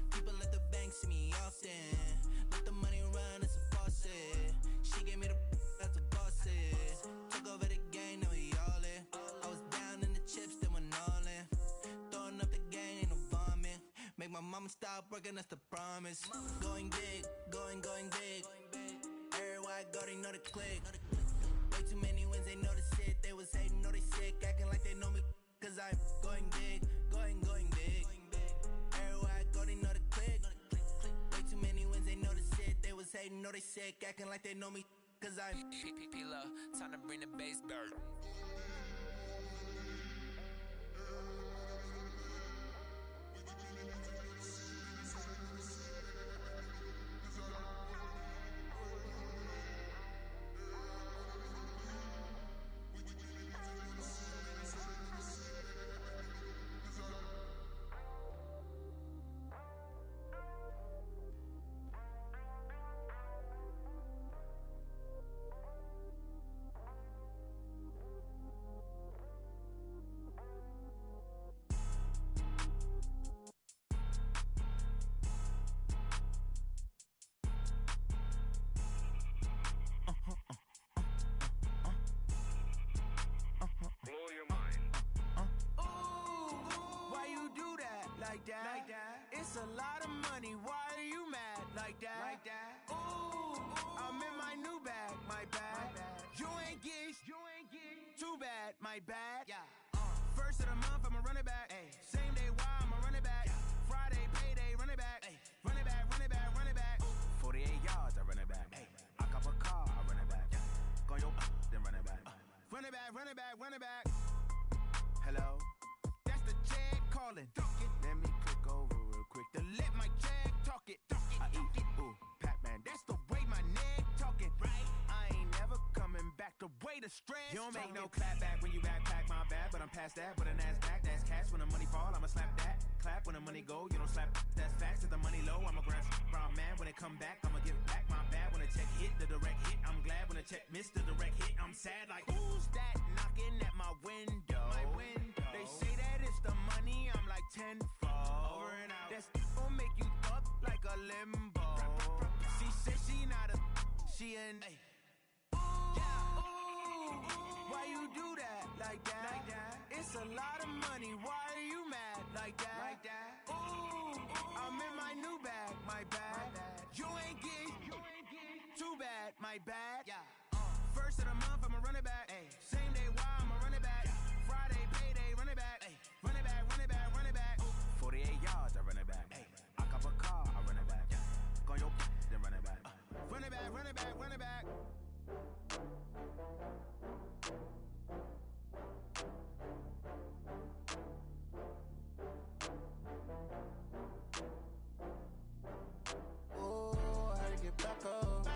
People at the bank see me often. Let the money run, it's a faucet. She gave me the that's a boss it. Took over the game, now we all in. I was down in the chips, then went all in. Throwing up the gang, ain't no vomit. Make my mama stop working, that's the promise. Going big, going big. Everywhere I go, they know the click. Way too many wins, they know the shit. They was hating, know they sick, acting like they know me. Cause I'm going big, going big. Everywhere I go, they know the click. Way too many wins, they know the shit. They was hating, know they sick, acting like they know me. Cause I'm P-P-P-Lo, time to bring the bass bird. It's a lot of money, why are you mad like that? Ooh, I'm in my new bag, my bad. You ain't get too bad, my bad. First of the month, I'ma run it back. Same day, why I'ma run it back. Friday, payday, run it back. Run it back, run it back, run it back. 48 yards, I run it back. A couple ballin'. Let me click over real quick to let my jag talk it. I eat, ooh, Pac-Man, that's the way my neck talking. Right? I ain't never coming back the way the stress. You don't make no clap back when you backpack, my bad, but I'm past that. But a NASDAQ, that's cash. When the money fall, I'ma slap that. Clap when the money go, you don't slap. That's facts. If the money low, I'ma grab brown man. When it come back, I'ma give back my bad. When the check hit, the direct hit, I'm glad. When the check missed the direct hit, I'm sad. Like, who's that knocking at my window? My window. They say that it's the money, I'm like tenfold. Over and out. That's gon' make you up like a limbo. She said she not a, she an. Ooh, ooh, why you do that like that? Like that? It's a lot of money. Why are you mad like that? Like that? Ooh, I'm in my new bag, my bad. You ain't getting too bad, my bad. Yeah. First of the month, I'ma run it back. Ay. Same day, why I'ma run it back. Friday, payday, run it back. Ay. Run it back, run it back, run it back. 48 yards, I run it back. Ay. I cop a car, I run it back. Go on your then run it back. Run it back, run it back, run it back. Oh, I had to get back up. I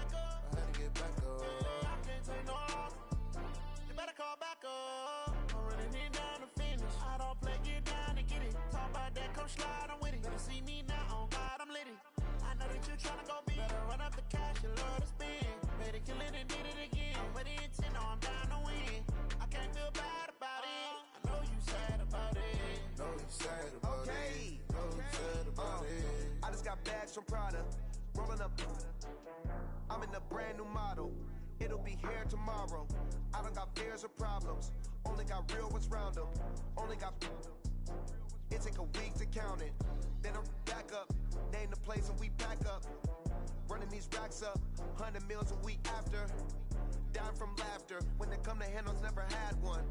had to get back up. I can't take no off. You better call back up. I'm running it down to finish. I don't play, get down to get it. Talk about that, come slide, I'm with it. Better see me now, on God, I'm lit it. I know that you tryna go big. Better run up the cash, you love to spend. Better kill it and did it again. I'm with the intent, no, I'm down to win. I can't feel bad about it. I know you sad about it. Know you sad about it. Know you sad about it. I just got bags from Prada. Rolling up. I'm in a brand new model. It'll be here tomorrow. I don't got fears or problems. Only got real ones round them. Only got. It take a week to count it. Then I'm back up. Name the place and we pack up. Running these racks up. 100 meals a week after. Down from laughter. When they come to handles, never had one.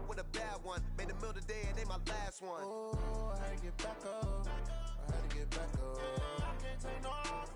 With a bad one. Made a meal today and they my last one. Oh, I had to get back up. I had to get back up. I can't take no off.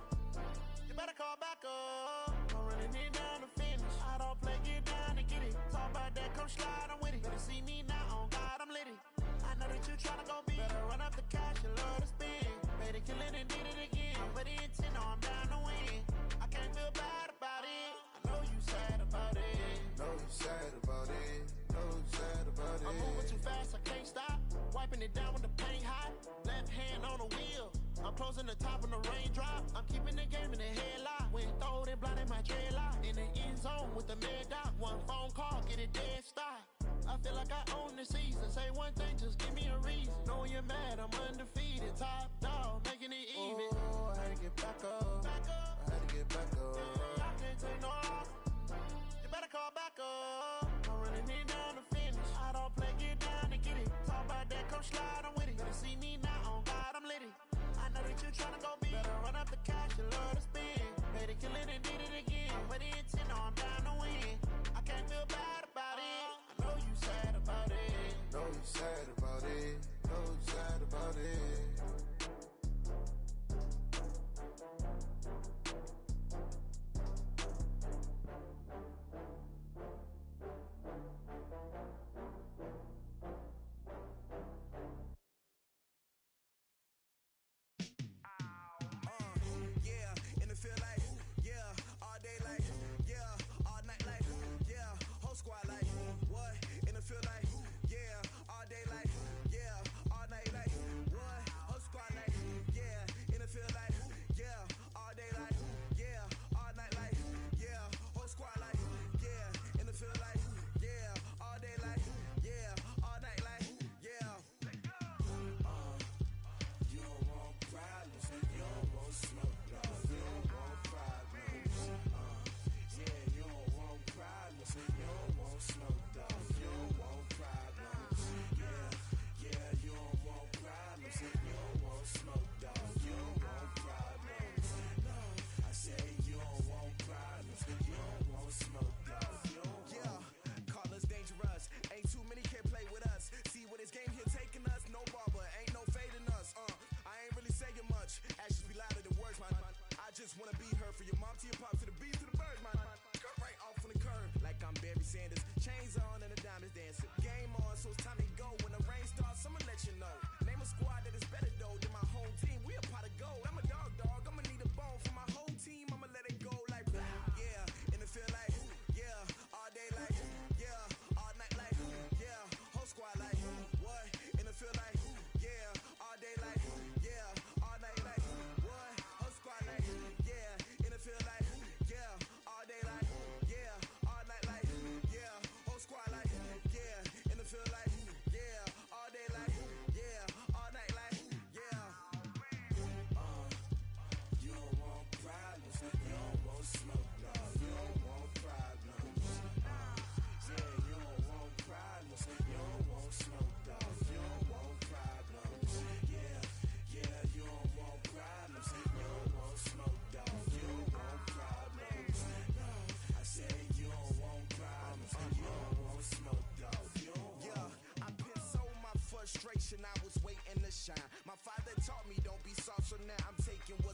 You better call back up. I'm running it down to finish. I don't play, get down to get it. Talk about that, come slide, I'm with it. Better see me now, on God, I'm lit it. I know that you tryna go big. Better run up the cash, you love to spend. Better kill it and did it again. But the intent, no, I'm down to win. I can't feel bad about it. I know you sad about it. Know you sad about it. Know you sad about it. I'm moving too fast, I can't stop. Wiping it down with the paint hot. Left hand on the wheel. I'm closing the top when the raindrop. I'm keeping the game in the headlock. When throwed and blinded my dreadlock. In the end zone with the mad dot. One phone call, get it dead stop. I feel like I own the season. Say one thing, just give me a reason. Knowing you're mad, I'm undefeated. Top dog, making it even. Oh, I had to get back up. I had to get back up. I can't take no off. You better call back up. I'm running it down to finish. I don't play, get down to get it. Talk about that, come slide, I'm with it. Better see me now, on God, I'm lit it. I know that you tryna go big. Better run up the cash, you love to spend. Better kill it and did it again. But the intent, no, I'm down to win. I can't feel bad about it. I know you sad about it. Know you sad about it. Know you sad about it.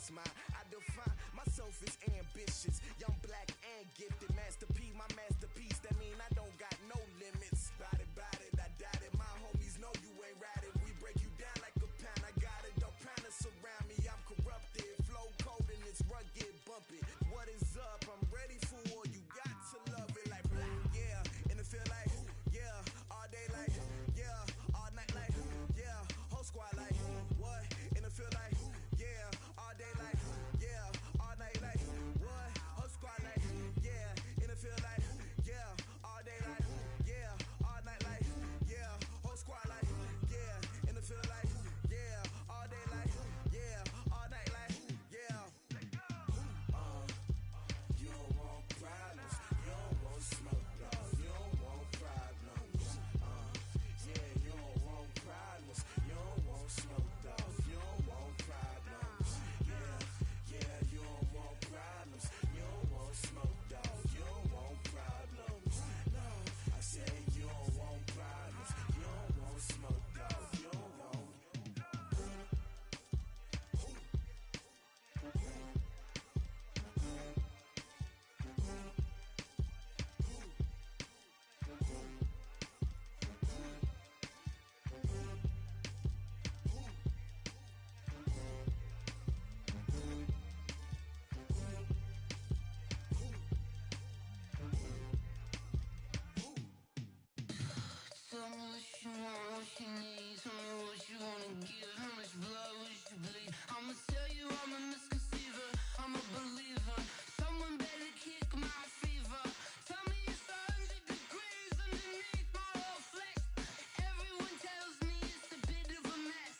what's mine. I define myself as ambitious, young, black, and gifted. Master P, my masterpiece. That mean I don't got no limits. Bout it, I doubt it. My homies know you ain't ratted. We break you down like a pound. I got it, don't pound us around me. I'm corrupted, flow cold and it's rugged, bumpy. What is up? I'm ready for war. You got to love it like blah, yeah. And it feel like, yeah. All day like, yeah. All night like, yeah. Whole squad like, what? And it feel like, yeah. All day like, yeah. All night like, what? Whole squad like, yeah. And it feel like, yeah. All day like, yeah. All night like, yeah. Whole squad like, yeah. And it feel like, yeah. All day like, yeah. All night like, yeah. You don't want problems. You don't want smoke, dog. You don't want problems. Yeah, you don't want problems. You don't want smoke, dog. You don't want problems. Yeah, you don't want problems. You don't want smoke, dog. You don't want problems. No, I said you don't want problems. You don't want smoke, dog. You don't want. Tell me what you want, what you need. Tell me what you wanna give. How much blood would you bleed? I'ma tell you I'm a misconceiver. I'm a believer. Someone better kick my fever. Tell me it's 100 degrees underneath my whole flesh. Everyone tells me it's a bit of a mess.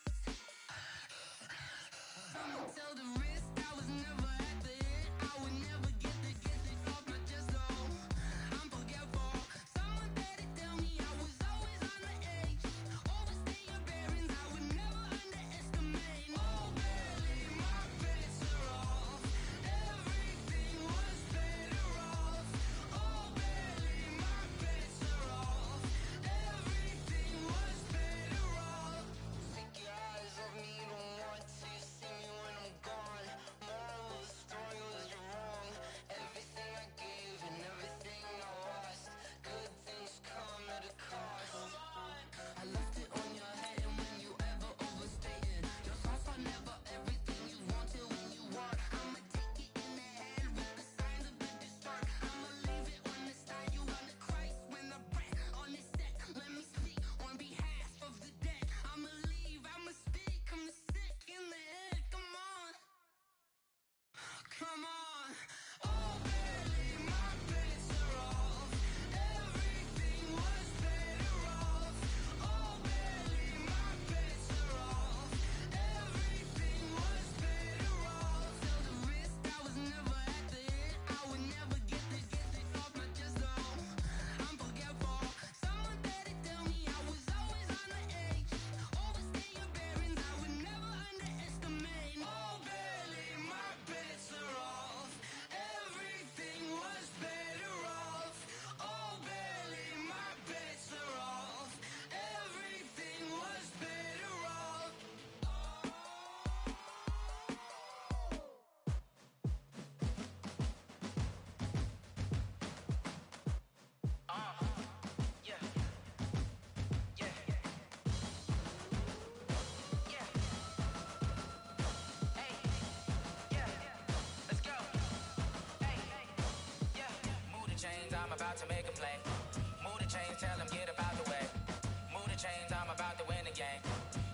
I'ma tell the wrist I was never at the hit. I would never get it off my chest though. I'm forgetful. Someone better tell me I was always on the edge. Overstay your bearings, I would never underestimate. Oh baby, my bets are off. Everything was better off. Oh baby, my bets are off. Everything was better off. Take your eyes off me, you don't want to see me when I'm gone. Moral of the story was you're wrong. Everything I gave and everything I lost. Good things come at a cost. I left it on your head, and when you ever overstay it, your thoughts are never everything you wanted when you want. I'ma take it in the head with the signs of the distort. I'ma leave it on the side. You on the Christ when the breath on the set. Let me speak on behalf of the dead. I'ma leave, I'ma speak. I'm sick in the head. Come on. Come on. Oh baby, my bets are off. Everything was better off. Oh baby, my bets are off. Everything was better off. Tell the wrist I was never at the hit. I would never get it off my chest though. I'm forgetful. Someone better tell me I was always on the edge. Overstay your bearings, I would never underestimate. Oh baby, my bets are off. Everything was better off. Oh baby, my bets are off. Everything was better off. Yeah. Yeah. Yeah. Hey. Yeah. Let's go. Hey. Yeah. Move the chains, I'm about to make a play. Move the chains, tell them get about the way. Move the chains, I'm about to win the game.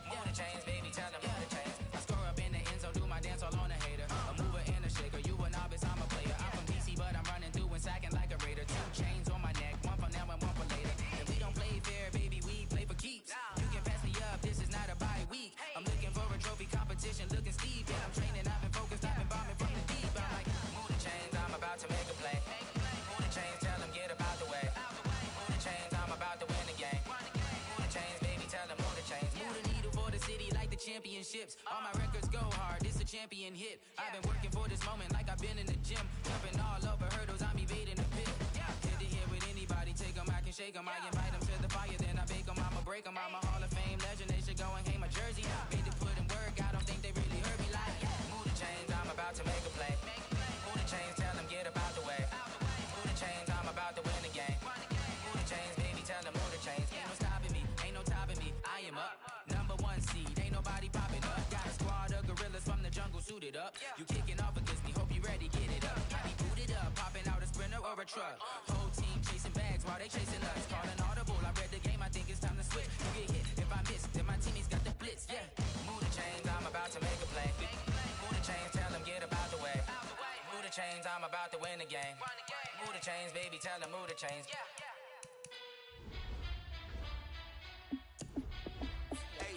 Move the chains, baby, tell them move the chains. I score up in the end zone, do my dance all on a hater. A mover and a shaker, you a novice, I'm a player. I'm from DC, but I'm running through and sacking like a raider. 2 chains on my neck, one for now and one for later. And we don't play fair, baby, we play for keeps. You can pass me up, this is not a bye week. I'm looking for a trophy competition, looking steep. And I'm training, I've been focused, I've been bombing from the deep. I'm like, move the chains, I'm about to make a play. Move the chains, tell them get about the way. Move the chains, I'm about to win the game. Move the chains, baby, tell them move the chains. Move the needle for the city like the championships. All my records go hard, this a champion hit. I've been working for this moment like I've been in the gym. Jumping all over hurdles, I'm evading the pit. Head to head with anybody, take them, I can shake them. I invite them to the fire, then I bake them, I'ma break them. I'm a Hall of Fame legend, they should go and hang my jersey. Made to put in work, I don't think they really heard me like. Move the chains, I'm truck. Whole team chasing bags while they chasing us. Calling audible, I read the game, I think it's time to switch. You get hit, if I miss, then my teammates got the blitz, yeah. Move the chains, I'm about to make a play. Move the chains, tell them get about the way. Move the chains, I'm about to win the game. Move the chains, baby, tell them move the chains. Hey,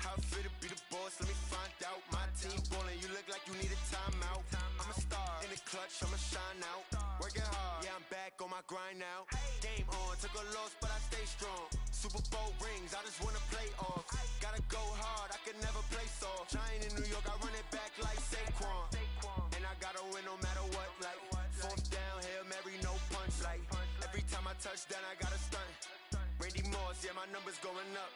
how fit to be the boss? Let me find out. My team ballin', you look like you need a timeout. I'm a star in the clutch, I'ma shine out. Working hard, yeah, I'm back on my grind now. Game on, took a loss, but I stay strong. Super Bowl rings, I just wanna play off. Gotta go hard, I can never play soft. Giant in New York, I run it back like Saquon. And I gotta win no matter what, like fourth down, Hail Mary, no punch. Like every time I touch down, I gotta stunt. Randy Moss, yeah, my numbers going up.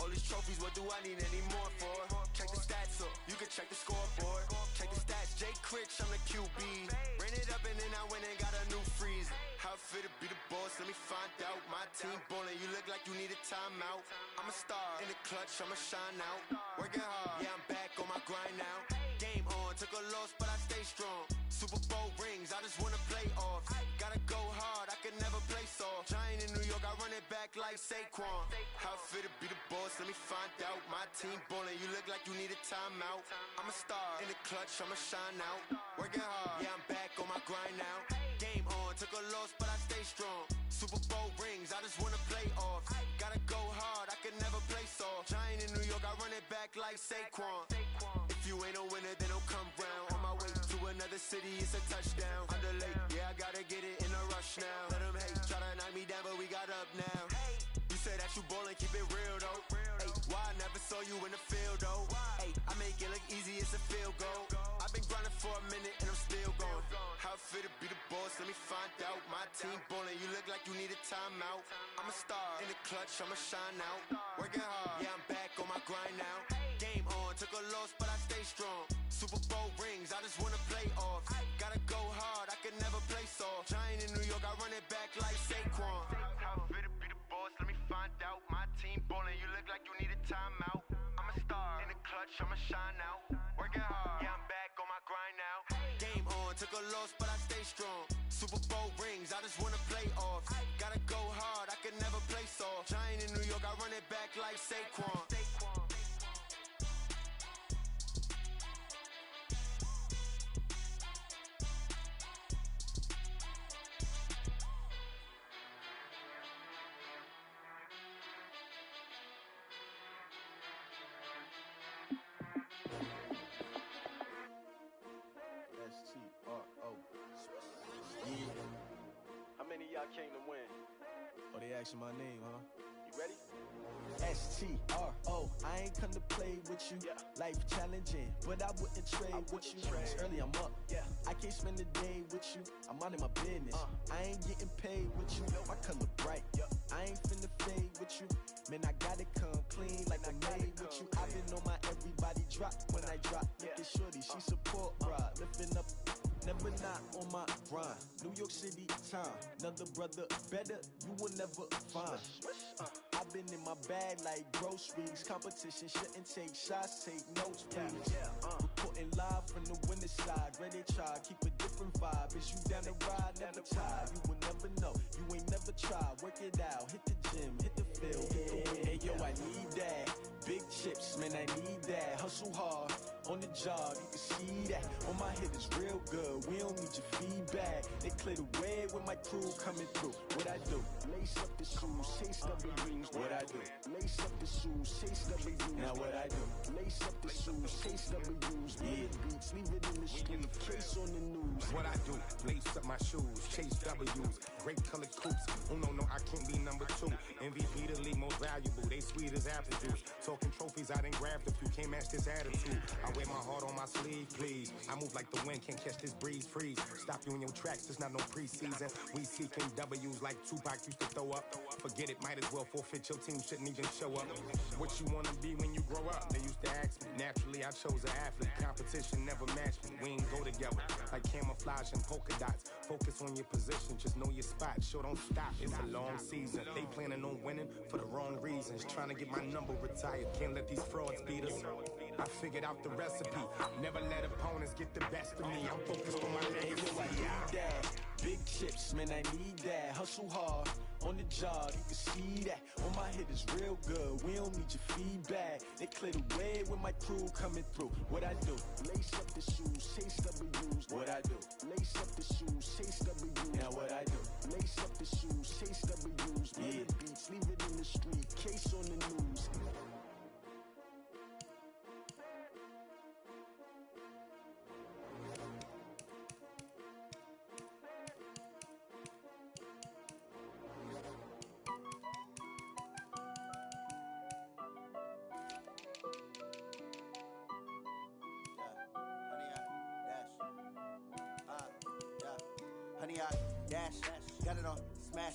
All these trophies, what do I need any more for? Check the stats up, you can check the scoreboard. Check the stats, Jay Critch, I'm the QB. Ran it up and then I went and got a new freeze. How fit to be the boss, let me find out. My team ballin', you look like you need a timeout. I'm a star in the clutch, I'ma shine out. Working hard, yeah, I'm back on my grind now. Game on, took a loss, but I stay strong. Super Bowl rings, I just wanna play off. Gotta go hard, I can never play soft. Giant in New York, I run it back like Saquon. How fit to be the boss, let me find out. My team ballin', you look like you need a timeout. I'm a star in the clutch, I'ma shine out. Working hard, yeah, I'm back on my grind now. Game on, took a loss, but I stay strong. Super Bowl rings, I just wanna play off. Gotta go hard, I can never play soft. Giant in New York, I run it back like Saquon. If you ain't a winner, then don't come round. On my way to another city, it's a touchdown. Underlay, yeah, I gotta get it in a rush now. Let them hate, try to knock me down, but we got up now. You say that you ballin', keep it real though. Hey, why I never saw you in the field though? Hey, I make it look easy, it's a field goal. I've been grinding for a minute and I'm still going. How fit to be the boss, let me find out. My team ballin', you look like you need a timeout. I'm a star in the clutch, I'ma shine out. Working hard, yeah, I'm back on my grind now. Game on, took a loss, but I stay strong. Super Bowl rings, I just wanna play off. Gotta go hard, I can never play soft. Giant in New York, I run it back like Saquon. How fit to be the boss, let me find out. My team ballin', you look like you need a timeout. I'm a star in the clutch, I'ma shine out. Working hard, yeah, I'm back on my grind now. Game on, took a loss, but I stay strong. Super Bowl rings, I just wanna play off. Gotta go hard, I can never play soft. Giant in New York, I run it back like Saquon. S-T-R-O. Yeah. How many of y'all came to win? Oh, they asking my name, huh? You ready? S-T-R-O. I ain't come to play with you. Yeah. Life challenging, but I wouldn't trade with you. It's early, I'm up. Yeah. I can't spend the day with you. I'm minding my business. I ain't getting paid with you. My color bright. I ain't finna fade with you. Man, I gotta come clean like I'm made with you. I've been on my everybody drop when I drop. Look at shorty, she support ride. Lifting up, never not on my grind. New York City time, another brother better, you will never find. I've been in my bag like groceries. Competition shouldn't take shots, take notes, please. Reporting live from the winter side. Ready to try, keep a different vibe. Is you down the ride, never tired. You will never know, you ain't never tried. Work it out, hit the gym, hit the field, hit the wind. Hey yo, I need that. Big chips, man, I need that. Hustle hard, on the job, you can see that. On my hit is real good, we don't need your feedback. They clear the way with my crew coming through. What I do? Lace up the shoes, chase W's. What I do? Lace up the shoes, chase W's. Now what I do? Lace up the shoes, chase W's. Yeah, beats, leave it in the street, case on the news. What I do? Lace up my shoes, chase W's. Great colored coops. Oh no, I can't be number 2. MVP the league most valuable. They sweet as apple juice. Talking trophies, I done grabbed a few. Can't match this attitude. I wear my heart on my sleeve, please. I move like the wind, can't catch this breeze, freeze. Stop you in your tracks, there's not no preseason. We seeking W's like Tupac used to throw up. Forget it, might as well forfeit. Your team shouldn't even show up. What you wanna be when you grow up? They used to ask me. Naturally, I chose an athlete. Competition never matched me. We ain't go together like camouflage and polka dots. Focus on your position, just know your spot. Sure, don't stop. It's a long season. They planning on winning for the wrong reasons. Trying to get my number retired. Can't let these frauds beat us. I figured out the recipe. Never let opponents get the best of me. I'm focused on my legacy. Big chips. Yes, man, I need that. Hustle hard on the job, you can see that. On my head is real good, we don't need your feedback. They clear the way with my crew coming through. What I do? Lace up the shoes, chase W's. What I do? Lace up the shoes, chase W's. Now what I do? Lace up the shoes, chase W's. Yeah. The beats, leave it in the street, case on the news. Honey, I dash, got it on smash,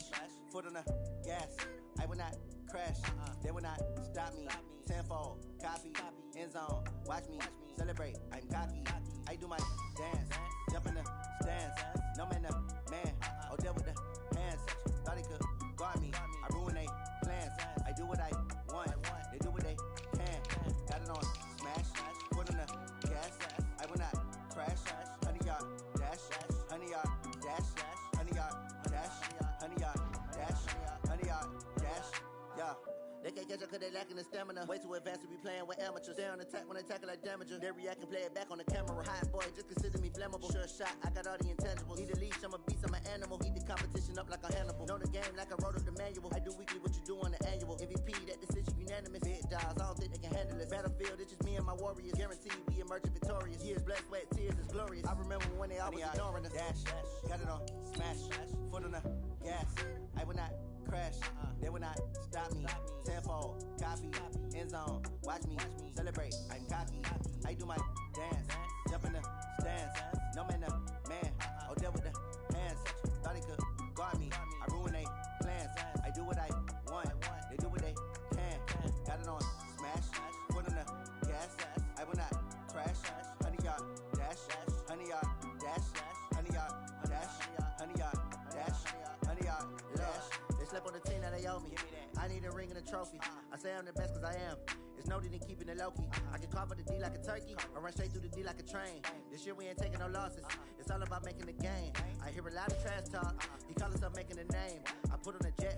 foot on the gas. I will not crash, they will not stop me. Tenfold, copy, end zone, watch me celebrate. I'm cocky, I do my dance, jump in the stands. No man, man, oh, deal with the hands. Thought he could guard me, I ruin they plans. I do what I want, they do what they can. Got it on smash, foot on the gas. I will not crash, honey, y'all dash, honey, y'all dash, honey, y'all dash, honey, y'all dash, honey, y'all dash, yeah. They can't catch up cause they lacking the stamina. Way too advanced to be playing with amateurs. Stay on attack when they tackle like damager. They react and play it back on the camera. Hot boy, just consider me flammable. Sure shot, I got all the intangibles. Need a leash, I'm a beast, I'm an animal. Eat the competition up like a Hannibal. Know the game like I wrote up the manual. I do weekly what you do on the annual. MVP, that decision unanimous. Big dogs, I don't think they can handle it. Battlefield, it's just me and my warriors. Guaranteed we emerging victorious. Years, blood, sweat, tears, is glorious. I remember when they always ignoring us. Dash, got it on smash, foot on the gas. I will not crash, they will not stop me. Tenfold, copy, end zone, watch me celebrate. I'm cocky, I do my dance, jump in the stands. No man, man, oh, deal with the hands. Thought he could guard me, I ruin they plans. I do what I want, they do what they can. Got it on smash, foot on the gas. I will not crash, honey, y'all dash, honey, y'all dash, honey, y'all dash, honey, y'all dash, honey, y'all dash. Slept on the team that they owe me. I need a ring and a trophy. I say I'm the best cause I am. It's no need in keeping it low-key. I can carve up the D like a turkey or run straight through the D like a train. This year we ain't taking no losses. It's all about making the game. I hear a lot of trash talk. He call himself making a name. I put on a jet